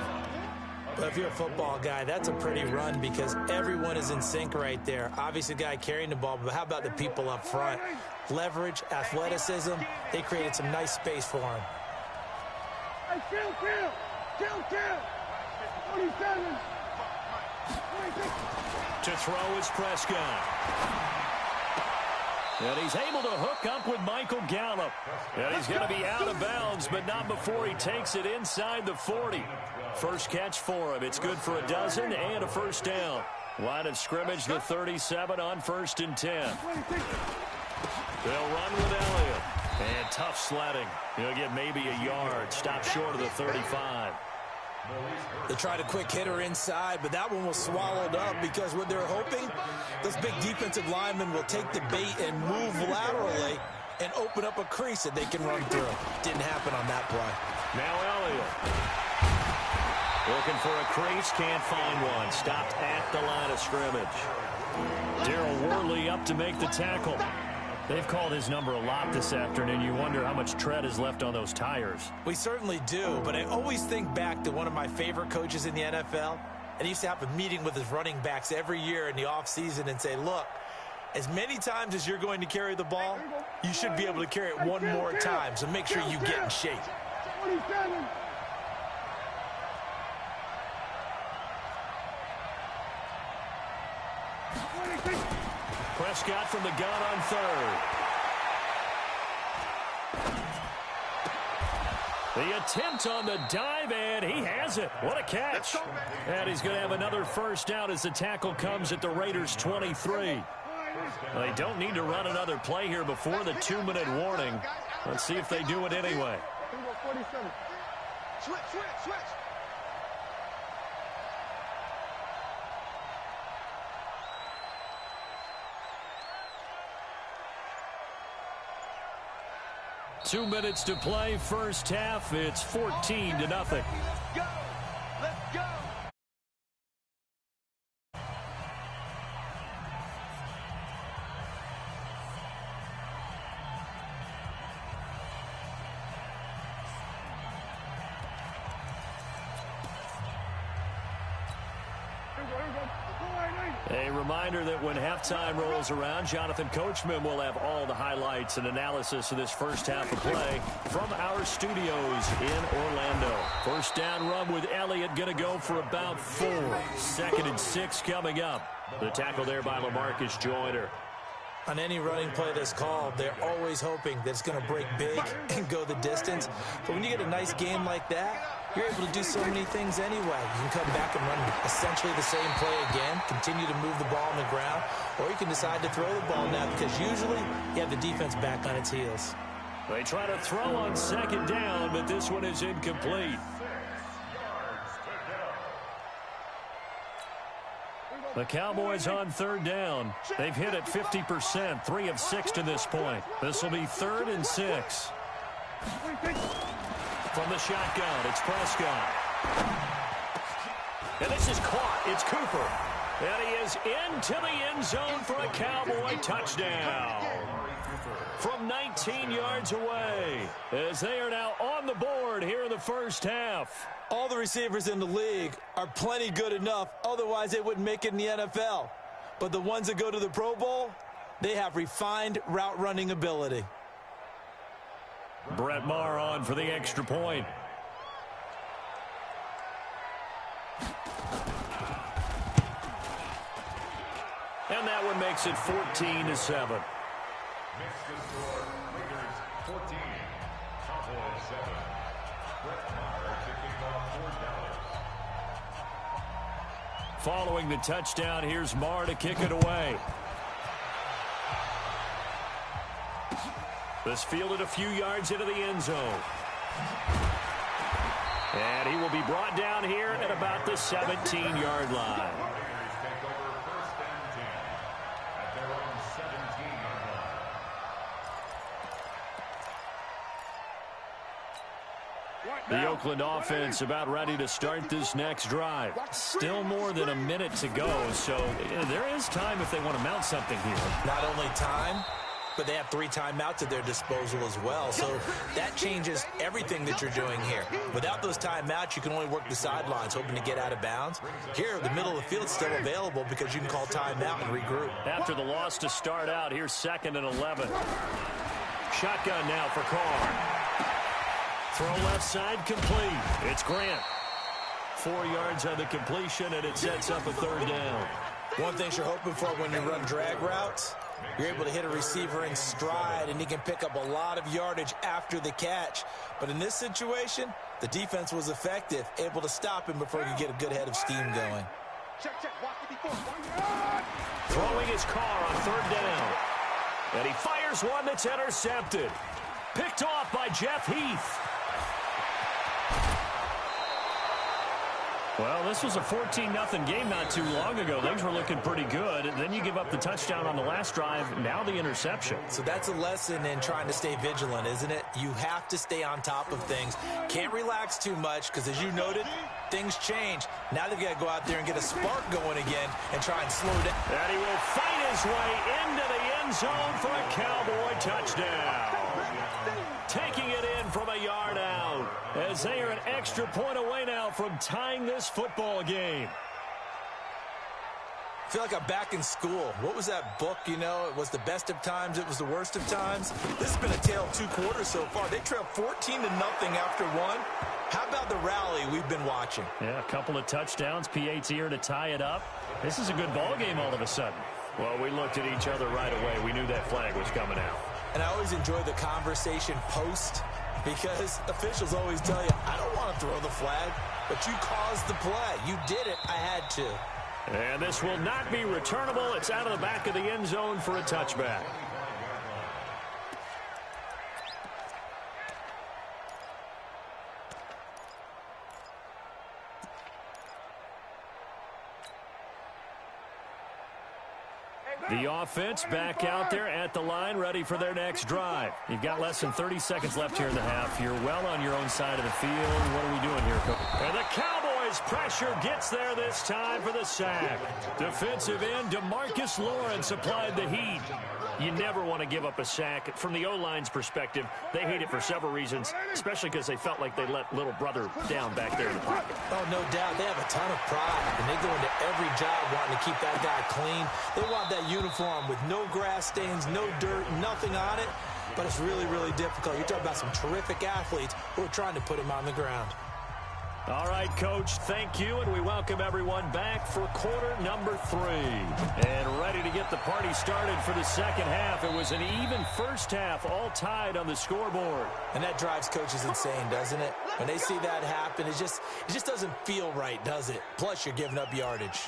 But if you're a football guy, that's a pretty run because everyone is in sync right there. Obviously, the guy carrying the ball, but how about the people up front? Leverage, athleticism, they created some nice space for him. Hey, kill. 47. To throw is Prescott. And he's able to hook up with Michael Gallup. And he's going to be out of bounds, but not before he takes it inside the 40. First catch for him. It's good for a dozen and a first down. Line of scrimmage, the 37 on 1st and 10. They'll run with Elliott. And tough sledding. He'll get maybe a yard. Stop short of the 35. They tried a quick hitter inside, but that one was swallowed up because what they're hoping, those big defensive linemen will take the bait and move laterally and open up a crease that they can run through. Didn't happen on that play. Now Elliott. Looking for a crease, can't find one. Stopped at the line of scrimmage. Darryl Worley up to make the tackle. They've called his number a lot this afternoon. You wonder how much tread is left on those tires. We certainly do, but I always think back to one of my favorite coaches in the NFL, and he used to have a meeting with his running backs every year in the offseason and say, look, as many times as you're going to carry the ball, you should be able to carry it one more time, so make sure you get in shape. 27. Prescott from the gun on 3rd. The attempt on the dive, and he has it. What a catch. And he's going to have another first down as the tackle comes at the Raiders' 23. Well, they don't need to run another play here before the 2-minute warning. Let's see if they do it anyway. 47. Switch. 2 minutes to play, first half. It's 14-0. Let's go. Let's go. A reminder that when halftime rolls around, Jonathan Coachman will have all the highlights and analysis of this first half of play from our studios in Orlando. First down run with Elliott going to go for about 4. 2nd and 6 coming up. The tackle there by LaMarcus Joyner. On any running play that's called, they're always hoping that it's going to break big and go the distance. But when you get a nice game like that, you're able to do so many things anyway. You can come back and run essentially the same play again, continue to move the ball on the ground, or you can decide to throw the ball now because usually you have the defense back on its heels. They try to throw on 2nd down, but this one is incomplete. The Cowboys on 3rd down. They've hit it 50%, 3 of 6 to this point. This will be 3rd and 6. From the shotgun, it's Prescott. And this is caught. It's Cooper. And he is into the end zone for a Cowboy touchdown. From 19 yards away, as they are now on the board here in the first half. All the receivers in the league are plenty good enough, otherwise they wouldn't make it in the NFL. But the ones that go to the Pro Bowl, they have refined route running ability. Brett Maher on for the extra point. And that one makes it 14-7. Makes the score, Lakers 14, Cowboys 7. Brett Maher to kick off for Dallas. Following the touchdown, here's Maher to kick it away. This fielded a few yards into the end zone. And he will be brought down here at about the 17-yard line. Take over 1st and 10 at their own 17-yard line. The Oakland offense about ready to start this next drive. Still more than a minute to go, so there is time if they want to mount something here. Not only time, but they have 3 timeouts at their disposal as well. So that changes everything that you're doing here. Without those timeouts, you can only work the sidelines, hoping to get out of bounds. Here, the middle of the field is still available because you can call timeout and regroup. After the loss to start out, here's 2nd and 11. Shotgun now for Carr. Throw left side complete. It's Grant. 4 yards on the completion, and it sets up a 3rd down. One thing you're hoping for when you run drag routes, you're able to hit a receiver in stride, and he can pick up a lot of yardage after the catch. But in this situation, the defense was effective, able to stop him before he could get a good head of steam going. Throwing his Carr on 3rd down. And he fires one that's intercepted. Picked off by Jeff Heath. Well, this was a 14-0 game not too long ago. Things were looking pretty good. And then you give up the touchdown on the last drive. Now the interception. So that's a lesson in trying to stay vigilant, isn't it? You have to stay on top of things. Can't relax too much because, as you noted, things change. Now they've got to go out there and get a spark going again and try and slow down. And he will fight his way into the end zone for a Cowboy touchdown. Taking it in from a yard out as they are an extra point away now from tying this football game. I feel like I'm back in school. What was that book, you know? It was the best of times. It was the worst of times. This has been a tale of 2 quarters so far. They trailed 14-0 after 1. How about the rally we've been watching? Yeah, a couple of touchdowns. PAT here to tie it up. This is a good ball game all of a sudden. Well, we looked at each other right away. We knew that flag was coming out. And I always enjoy the conversation post because officials always tell you, I don't want to throw the flag, but you caused the play. You did it. I had to. And this will not be returnable. It's out of the back of the end zone for a touchback. The offense back out there at the line, ready for their next drive. You've got less than 30 seconds left here in the half. You're well on your own side of the field. What are we doing here, Coach? And the Cowboys pressure gets there this time for the sack. Defensive end DeMarcus Lawrence applied the heat. You never want to give up a sack. From the O-line's perspective, they hate it for several reasons, especially because they felt like they let little brother down back there in the pocket. Oh, no doubt. They have a ton of pride, and they go into every job wanting to keep that guy clean. They want that uniform with no grass stains, no dirt, nothing on it, but it's really, really difficult. You're talking about some terrific athletes who are trying to put him on the ground. All right, Coach, thank you, and we welcome everyone back for quarter number 3. And ready to get the party started for the second half. It was an even first half, all tied on the scoreboard. And that drives coaches insane, doesn't it? When they see that happen, it just doesn't feel right, does it? Plus, you're giving up yardage.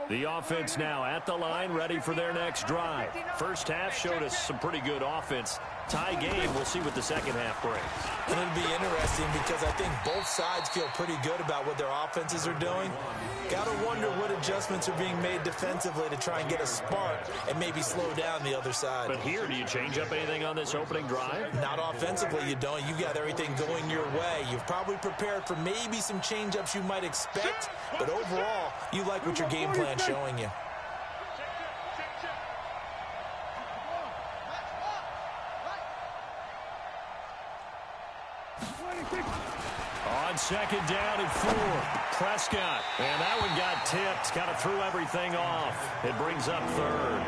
The offense now at the line, ready for their next drive. First half showed us some pretty good offense. Tie game, we'll see what the second half brings. And it'll be interesting because I think both sides feel pretty good about what their offenses are doing. Got to wonder what adjustments are being made defensively to try and get a spark and maybe slow down the other side. But here, do you change up anything on this opening drive? Not offensively, you don't. You got everything going your way. You've probably prepared for maybe some change-ups you might expect, but overall, you like what your game plan's showing you. On second down and 4, Prescott. And that one got tipped. Kind of threw everything off. It brings up third.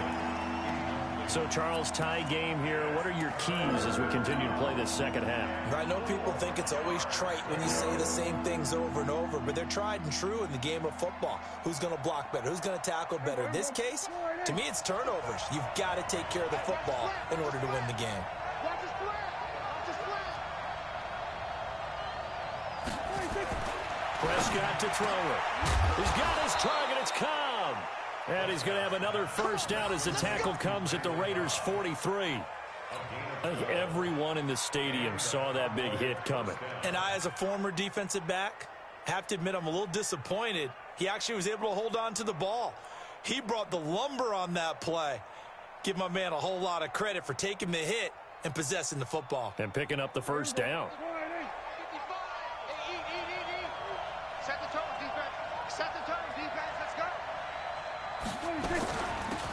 So, Charles, tie game here. What are your keys as we continue to play this second half? I know people think it's always trite when you say the same things over and over, but they're tried and true in the game of football. Who's going to block better? Who's going to tackle better? In this case, to me, it's turnovers. You've got to take care of the football in order to win the game. Prescott to throw it. He's got his target. It's Cobb. And he's going to have another first down as the tackle comes at the Raiders' 43. I think everyone in the stadium saw that big hit coming. And I, as a former defensive back, have to admit I'm a little disappointed. He actually was able to hold on to the ball. He brought the lumber on that play. Give my man a whole lot of credit for taking the hit and possessing the football. And picking up the first down. Set the tone, defense. Set the tone, defense. Let's go.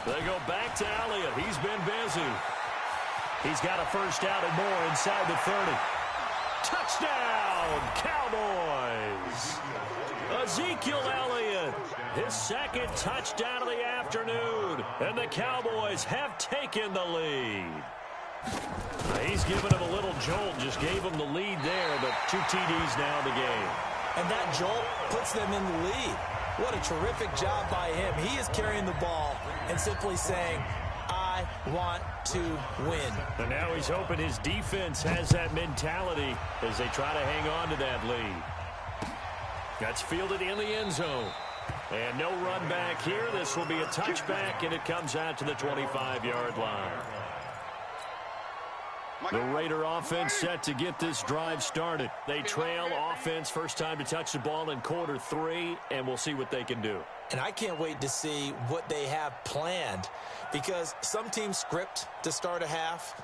They go back to Elliott. He's been busy. He's got a first down and more inside the 30. Touchdown, Cowboys. Ezekiel Elliott, his second touchdown of the afternoon. And the Cowboys have taken the lead. He's given him a little jolt, just gave him the lead there, but 2 TDs now in the game. And that jolt puts them in the lead. What a terrific job by him. He is carrying the ball and simply saying, I want to win. And now he's hoping his defense has that mentality as they try to hang on to that lead. That's fielded in the end zone. And no run back here. This will be a touchback, and it comes out to the 25-yard line. The Raider offense set to get this drive started. They trail offense first time to touch the ball in quarter 3, and we'll see what they can do. And I can't wait to see what they have planned, because some teams script to start a half.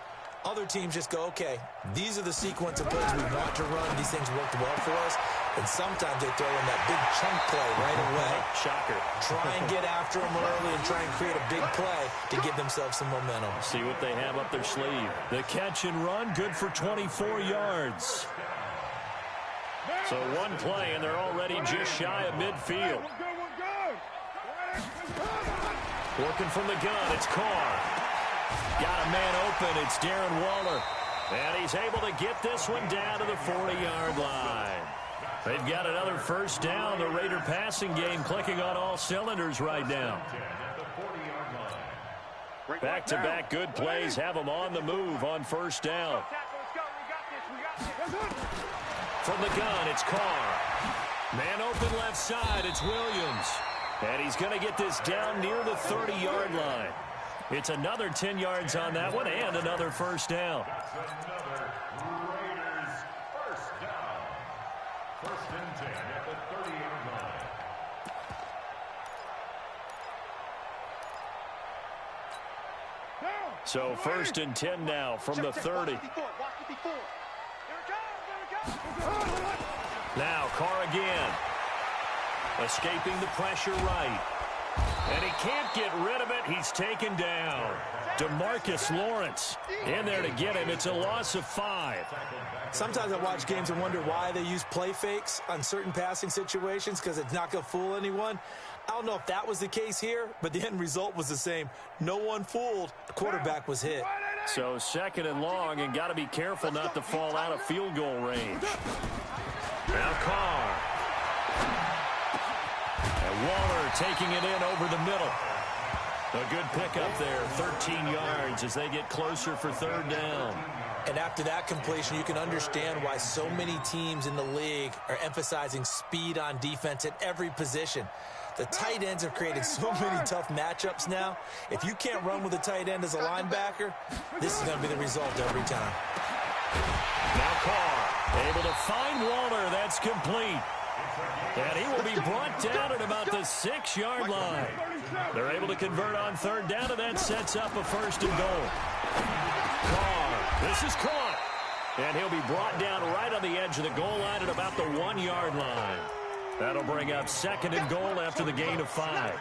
Other teams just go, okay, these are the sequence of plays we want to run. These things worked well for us. And sometimes they throw in that big chunk play right away. Shocker. Try and get after them early and try and create a big play to give themselves some momentum. See what they have up their sleeve. The catch and run, good for 24 yards. So one play, and they're already just shy of midfield. Working from the gun, it's Carr. Got a man open, it's Darren Waller. And he's able to get this one down to the 40-yard line. They've got another first down. The Raider passing game clicking on all cylinders right now. Back-to-back good plays have them on the move on first down. From the gun, it's Carr. Man open left side, it's Williams. And he's going to get this down near the 30-yard line. It's another 10 yards on that one and another first down. First and 10 at the 38 line. So first and 10 now from the 30. Now Carr again. Escaping the pressure right. And he can't get rid of it. He's taken down. DeMarcus Lawrence in there to get him. It's a loss of 5. Sometimes I watch games and wonder why they use play fakes on certain passing situations, because it's not going to fool anyone. I don't know if that was the case here, but the end result was the same. No one fooled. The quarterback was hit. So second and long, and got to be careful not to fall out of field goal range. Now Carr. And Waller taking it in over the middle. A good pickup there, 13 yards as they get closer for third down. And after that completion, you can understand why so many teams in the league are emphasizing speed on defense at every position. The tight ends have created so many tough matchups now. If you can't run with a tight end as a linebacker, this is going to be the result every time. Now Carr able to find Waller. That's complete. And he will be brought down at about the 6-yard line. They're able to convert on third down, and that sets up a first and goal. Carr, this is caught. And he'll be brought down right on the edge of the goal line at about the 1-yard line. That'll bring up second and goal after the gain of 5.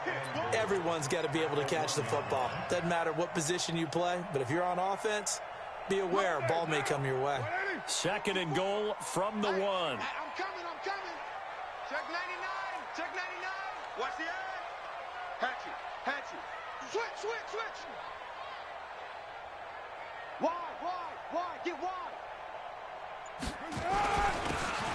Everyone's got to be able to catch the football. Doesn't matter what position you play, but if you're on offense, be aware a ball may come your way. Second and goal from the 1. I'm coming. Check 99. Check 99. Watch the eye. Hatchet. Switch. Wide. Get wide.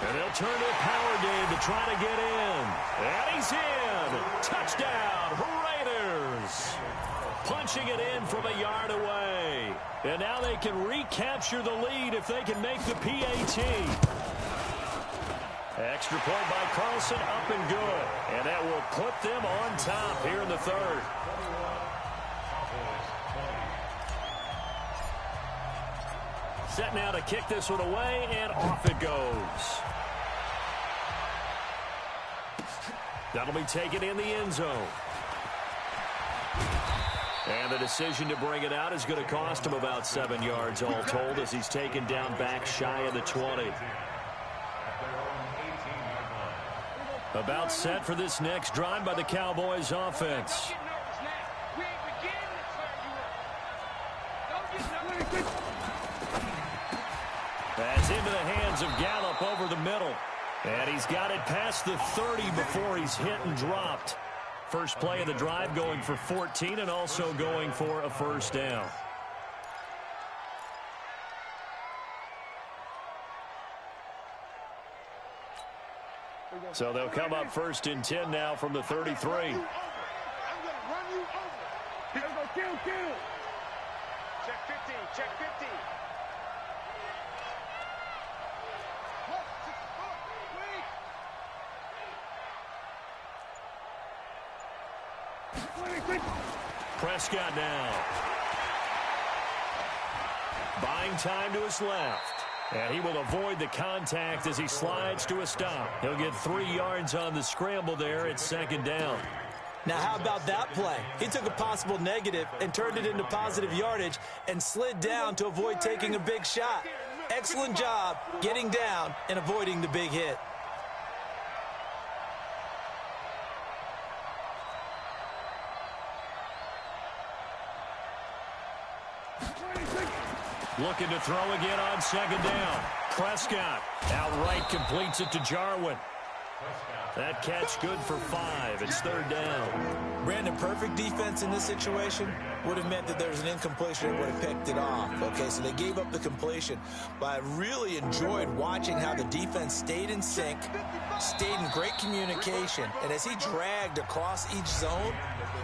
And they'll turn to a power game to try to get in. And he's in. Touchdown, Raiders. Punching it in from a yard away. And now they can recapture the lead if they can make the PAT. Extra point by Carlson, up and good. And that will put them on top here in the third. Set now to kick this one away, and off it goes. That'll be taken in the end zone. And the decision to bring it out is going to cost him about 7 yards all told, as he's taken down back shy of the 20. About set for this next drive by the Cowboys offense. That's into the hands of Gallup over the middle. And he's got it past the 30 before he's hit and dropped. First play of the drive going for 14 and also going for a first down. So they'll come up first and 10 now from the 33. I'm going to run you over. Here we go, kill. Check 50. Prescott now. Buying time to his left. And he will avoid the contact as he slides to a stop. He'll get 3 yards on the scramble there. It's second down. Now, how about that play? He took a possible negative and turned it into positive yardage and slid down to avoid taking a big shot. Excellent job getting down and avoiding the big hit. Looking to throw again on second down. Prescott outright completes it to Jarwin. That catch good for 5. It's third down. Brandon, perfect defense in this situation would have meant that there was an incompletion and would have picked it off. Okay, so they gave up the completion. But I really enjoyed watching how the defense stayed in sync, stayed in great communication. And as he dragged across each zone,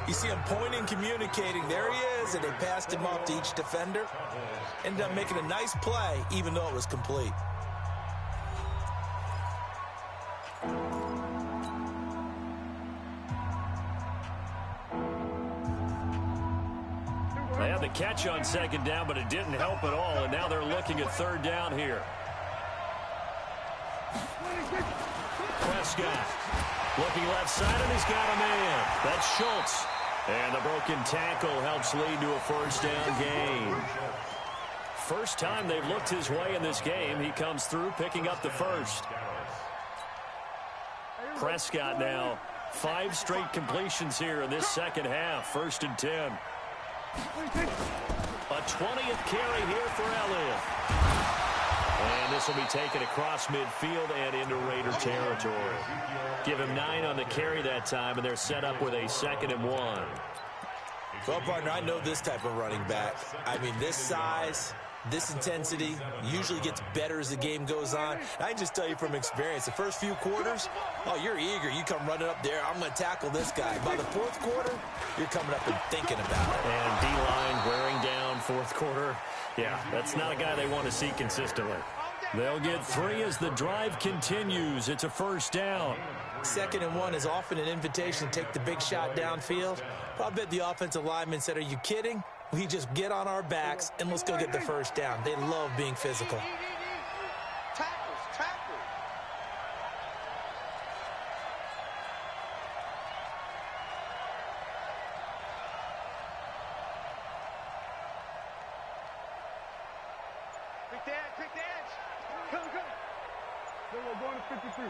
you see him pointing, communicating. There he is, and they passed him off to each defender. Ended up making a nice play, even though it was complete. They had the catch on second down, but it didn't help at all, and now they're looking at third down here. Prescott. Looking left side, and he's got a man. That's Schultz. And the broken tackle helps lead to a first down gain. First time they've looked his way in this game. He comes through picking up the first. Prescott now 5 straight completions here in this second half. 1st and 10. A 20th carry here for Elliott. And this will be taken across midfield and into Raider territory. Give him 9 on the carry that time, and they're set up with a 2nd and 1. Well, partner, I know this type of running back. I mean, this size, this intensity usually gets better as the game goes on. I can just tell you from experience, the first few quarters, oh, you're eager. You come running up there, I'm going to tackle this guy. By the 4th quarter, you're coming up and thinking about it. And D-line wearing down 4th quarter. Yeah, that's not a guy they want to see consistently. They'll get 3 as the drive continues. It's a first down. 2nd and 1 is often an invitation to take the big shot downfield. I bet the offensive lineman said, are you kidding? We just get on our backs and let's go get the first down. They love being physical. Tackles. Quick the edge. Come. We're going to 53.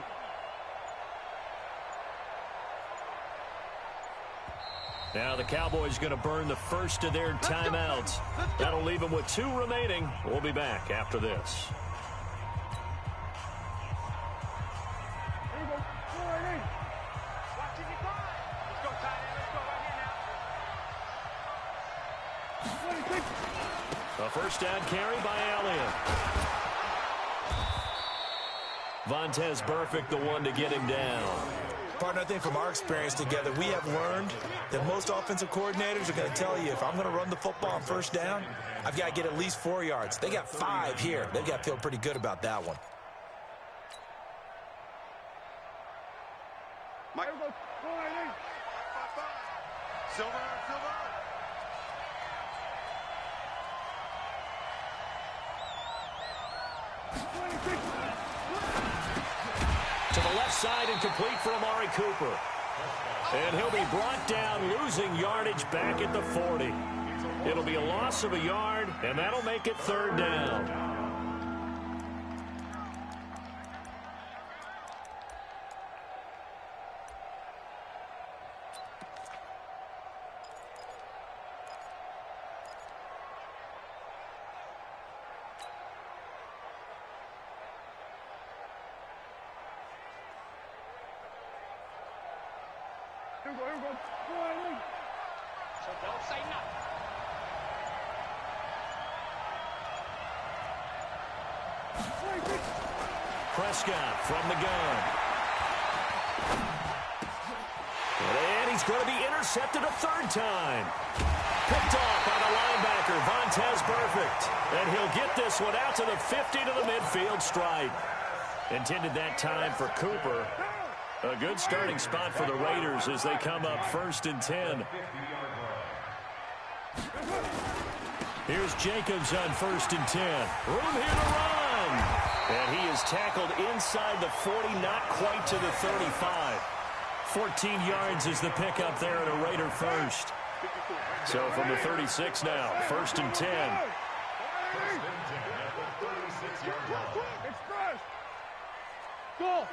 Now the Cowboys going to burn the first of their timeouts. That'll leave them with 2 remaining. We'll be back after this. A first down carry by Elliott. Vontaze Burfict, the one to get him down. Partner, I think from our experience together, we have learned that most offensive coordinators are going to tell you, if I'm going to run the football on first down, I've got to get at least 4 yards. They got 5 here. They've got to feel pretty good about that one. Silver. To the left side and complete for Amari Cooper. And he'll be brought down, losing yardage back at the 40. It'll be a loss of a yard, and that'll make it 3rd down. So don't say nothing. Prescott from the gun. And he's going to be intercepted a 3rd time. Picked off by the linebacker, Vontaze Burfict. And he'll get this one out to the 50 to the midfield stripe. Intended that time for Cooper. A good starting spot for the Raiders as they come up 1st and 10. Here's Jacobs on 1st and 10. Room here to run. And he is tackled inside the 40, not quite to the 35. 14 yards is the pickup there at a Raider first. So from the 36 now, 1st and 10. Express. Go.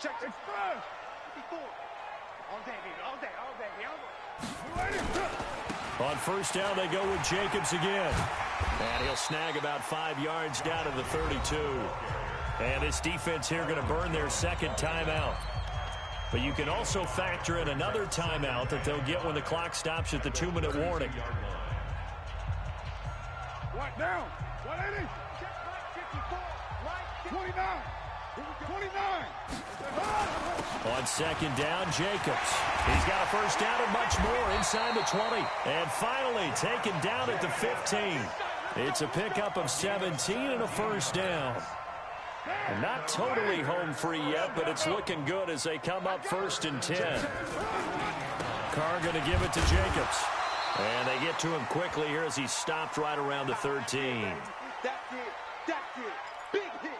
Check. Express. 54. All day, baby. On 1st down, they go with Jacobs again. And he'll snag about 5 yards down to the 32. And this defense here going to burn their 2nd timeout. But you can also factor in another timeout that they'll get when the clock stops at the 2-minute warning. Right down. 180. 29. 29. On 2nd down, Jacobs. He's got a first down and much more inside the 20. And finally taken down at the 15. It's a pickup of 17 and a first down. And not totally home free yet, but it's looking good as they come up 1st and 10. Carr going to give it to Jacobs. And they get to him quickly here as he's stopped right around the 13. That's it. Big hit.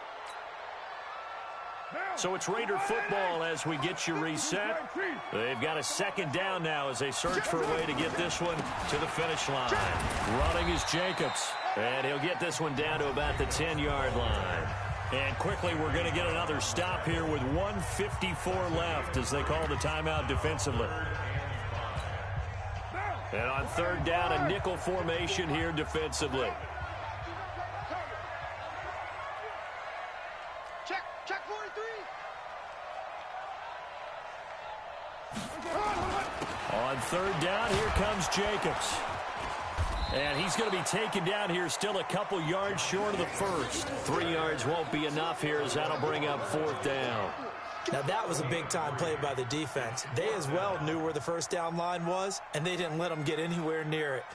So it's Raider football as we get you reset. They've got a second down now as they search for a way to get this one to the finish line. Running is Jacobs, and he'll get this one down to about the 10-yard line. And quickly, we're going to get another stop here with 1:54 left as they call the timeout defensively. And on third down, a nickel formation here defensively. Check 43. On third down, here comes Jacobs. And he's going to be taken down here still a couple yards short of the first. 3 yards won't be enough here as that'll bring up fourth down. Now, that was a big-time play by the defense. They as well knew where the first down line was, and they didn't let them get anywhere near it.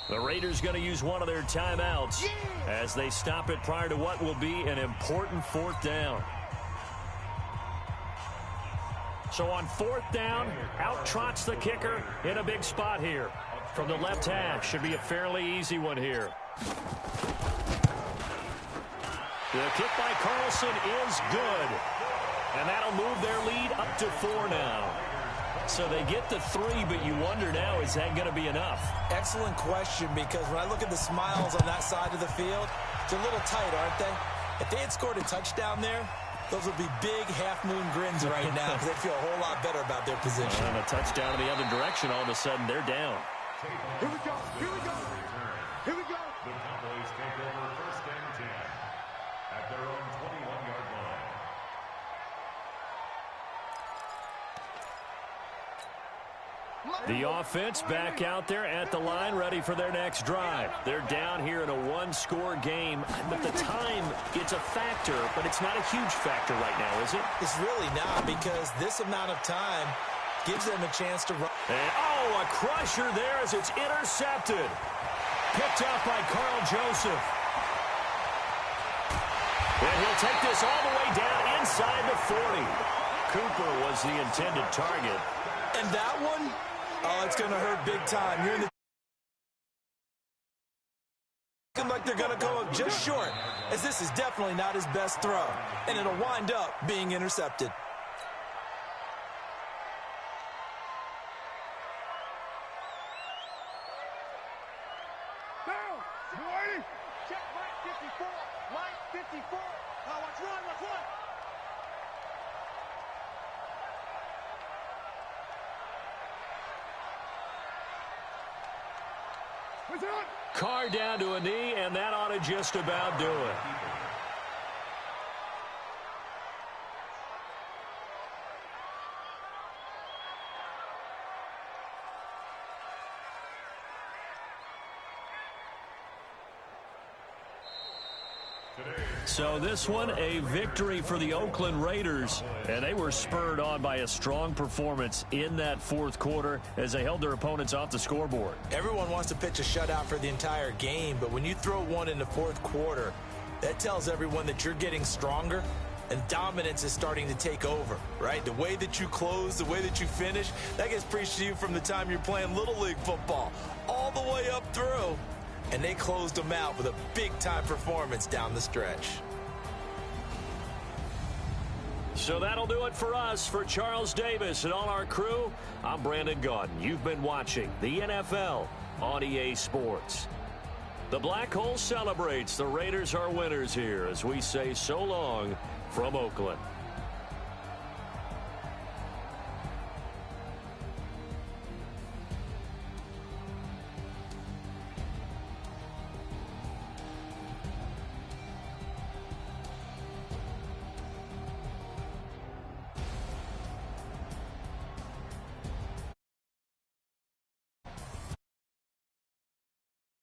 The Raiders going to use one of their timeouts as they stop it prior to what will be an important fourth down. So on fourth down, out trots the kicker in a big spot here. From the left hash, should be a fairly easy one here. The kick by Carlson is good. And that'll move their lead up to 4 now. So they get the 3, but you wonder now, is that going to be enough? Excellent question, because when I look at the smiles on that side of the field, it's a little tight, aren't they? If they had scored a touchdown there, those would be big half-moon grins right now because they feel a whole lot better about their position. And a touchdown in the other direction, all of a sudden they're down. Here we go. Here we go. Here we go. The Cowboys take over first and 10 at their own 21-yard line. The offense back out there at the line, ready for their next drive. They're down here in a one-score game, but the time, it's a factor, but it's not a huge factor right now, is it? It's really not, because this amount of time gives them a chance to run. And, oh, a crusher there as it's intercepted. Picked up by Carl Joseph. And he'll take this all the way down inside the 40. Cooper was the intended target. And that one, oh, it's going to hurt big time. You're in the looking like they're going to go up just short, as this is definitely not his best throw, and it'll wind up being intercepted. Down. 20. Check line 54. Line 54. Now watch one. Watch one. Carr down to a knee, and that ought to just about do it. So this one, a victory for the Oakland Raiders, and they were spurred on by a strong performance in that fourth quarter as they held their opponents off the scoreboard. Everyone wants to pitch a shutout for the entire game, but when you throw one in the fourth quarter, that tells everyone that you're getting stronger and dominance is starting to take over, right? The way that you close, the way that you finish, that gets preached to you from the time you're playing Little League football all the way up through. And they closed them out with a big-time performance down the stretch. So that'll do it for us. For Charles Davis and all our crew, I'm Brandon Gaudin. You've been watching the NFL on EA Sports. The Black Hole celebrates. The Raiders are winners here as we say so long from Oakland.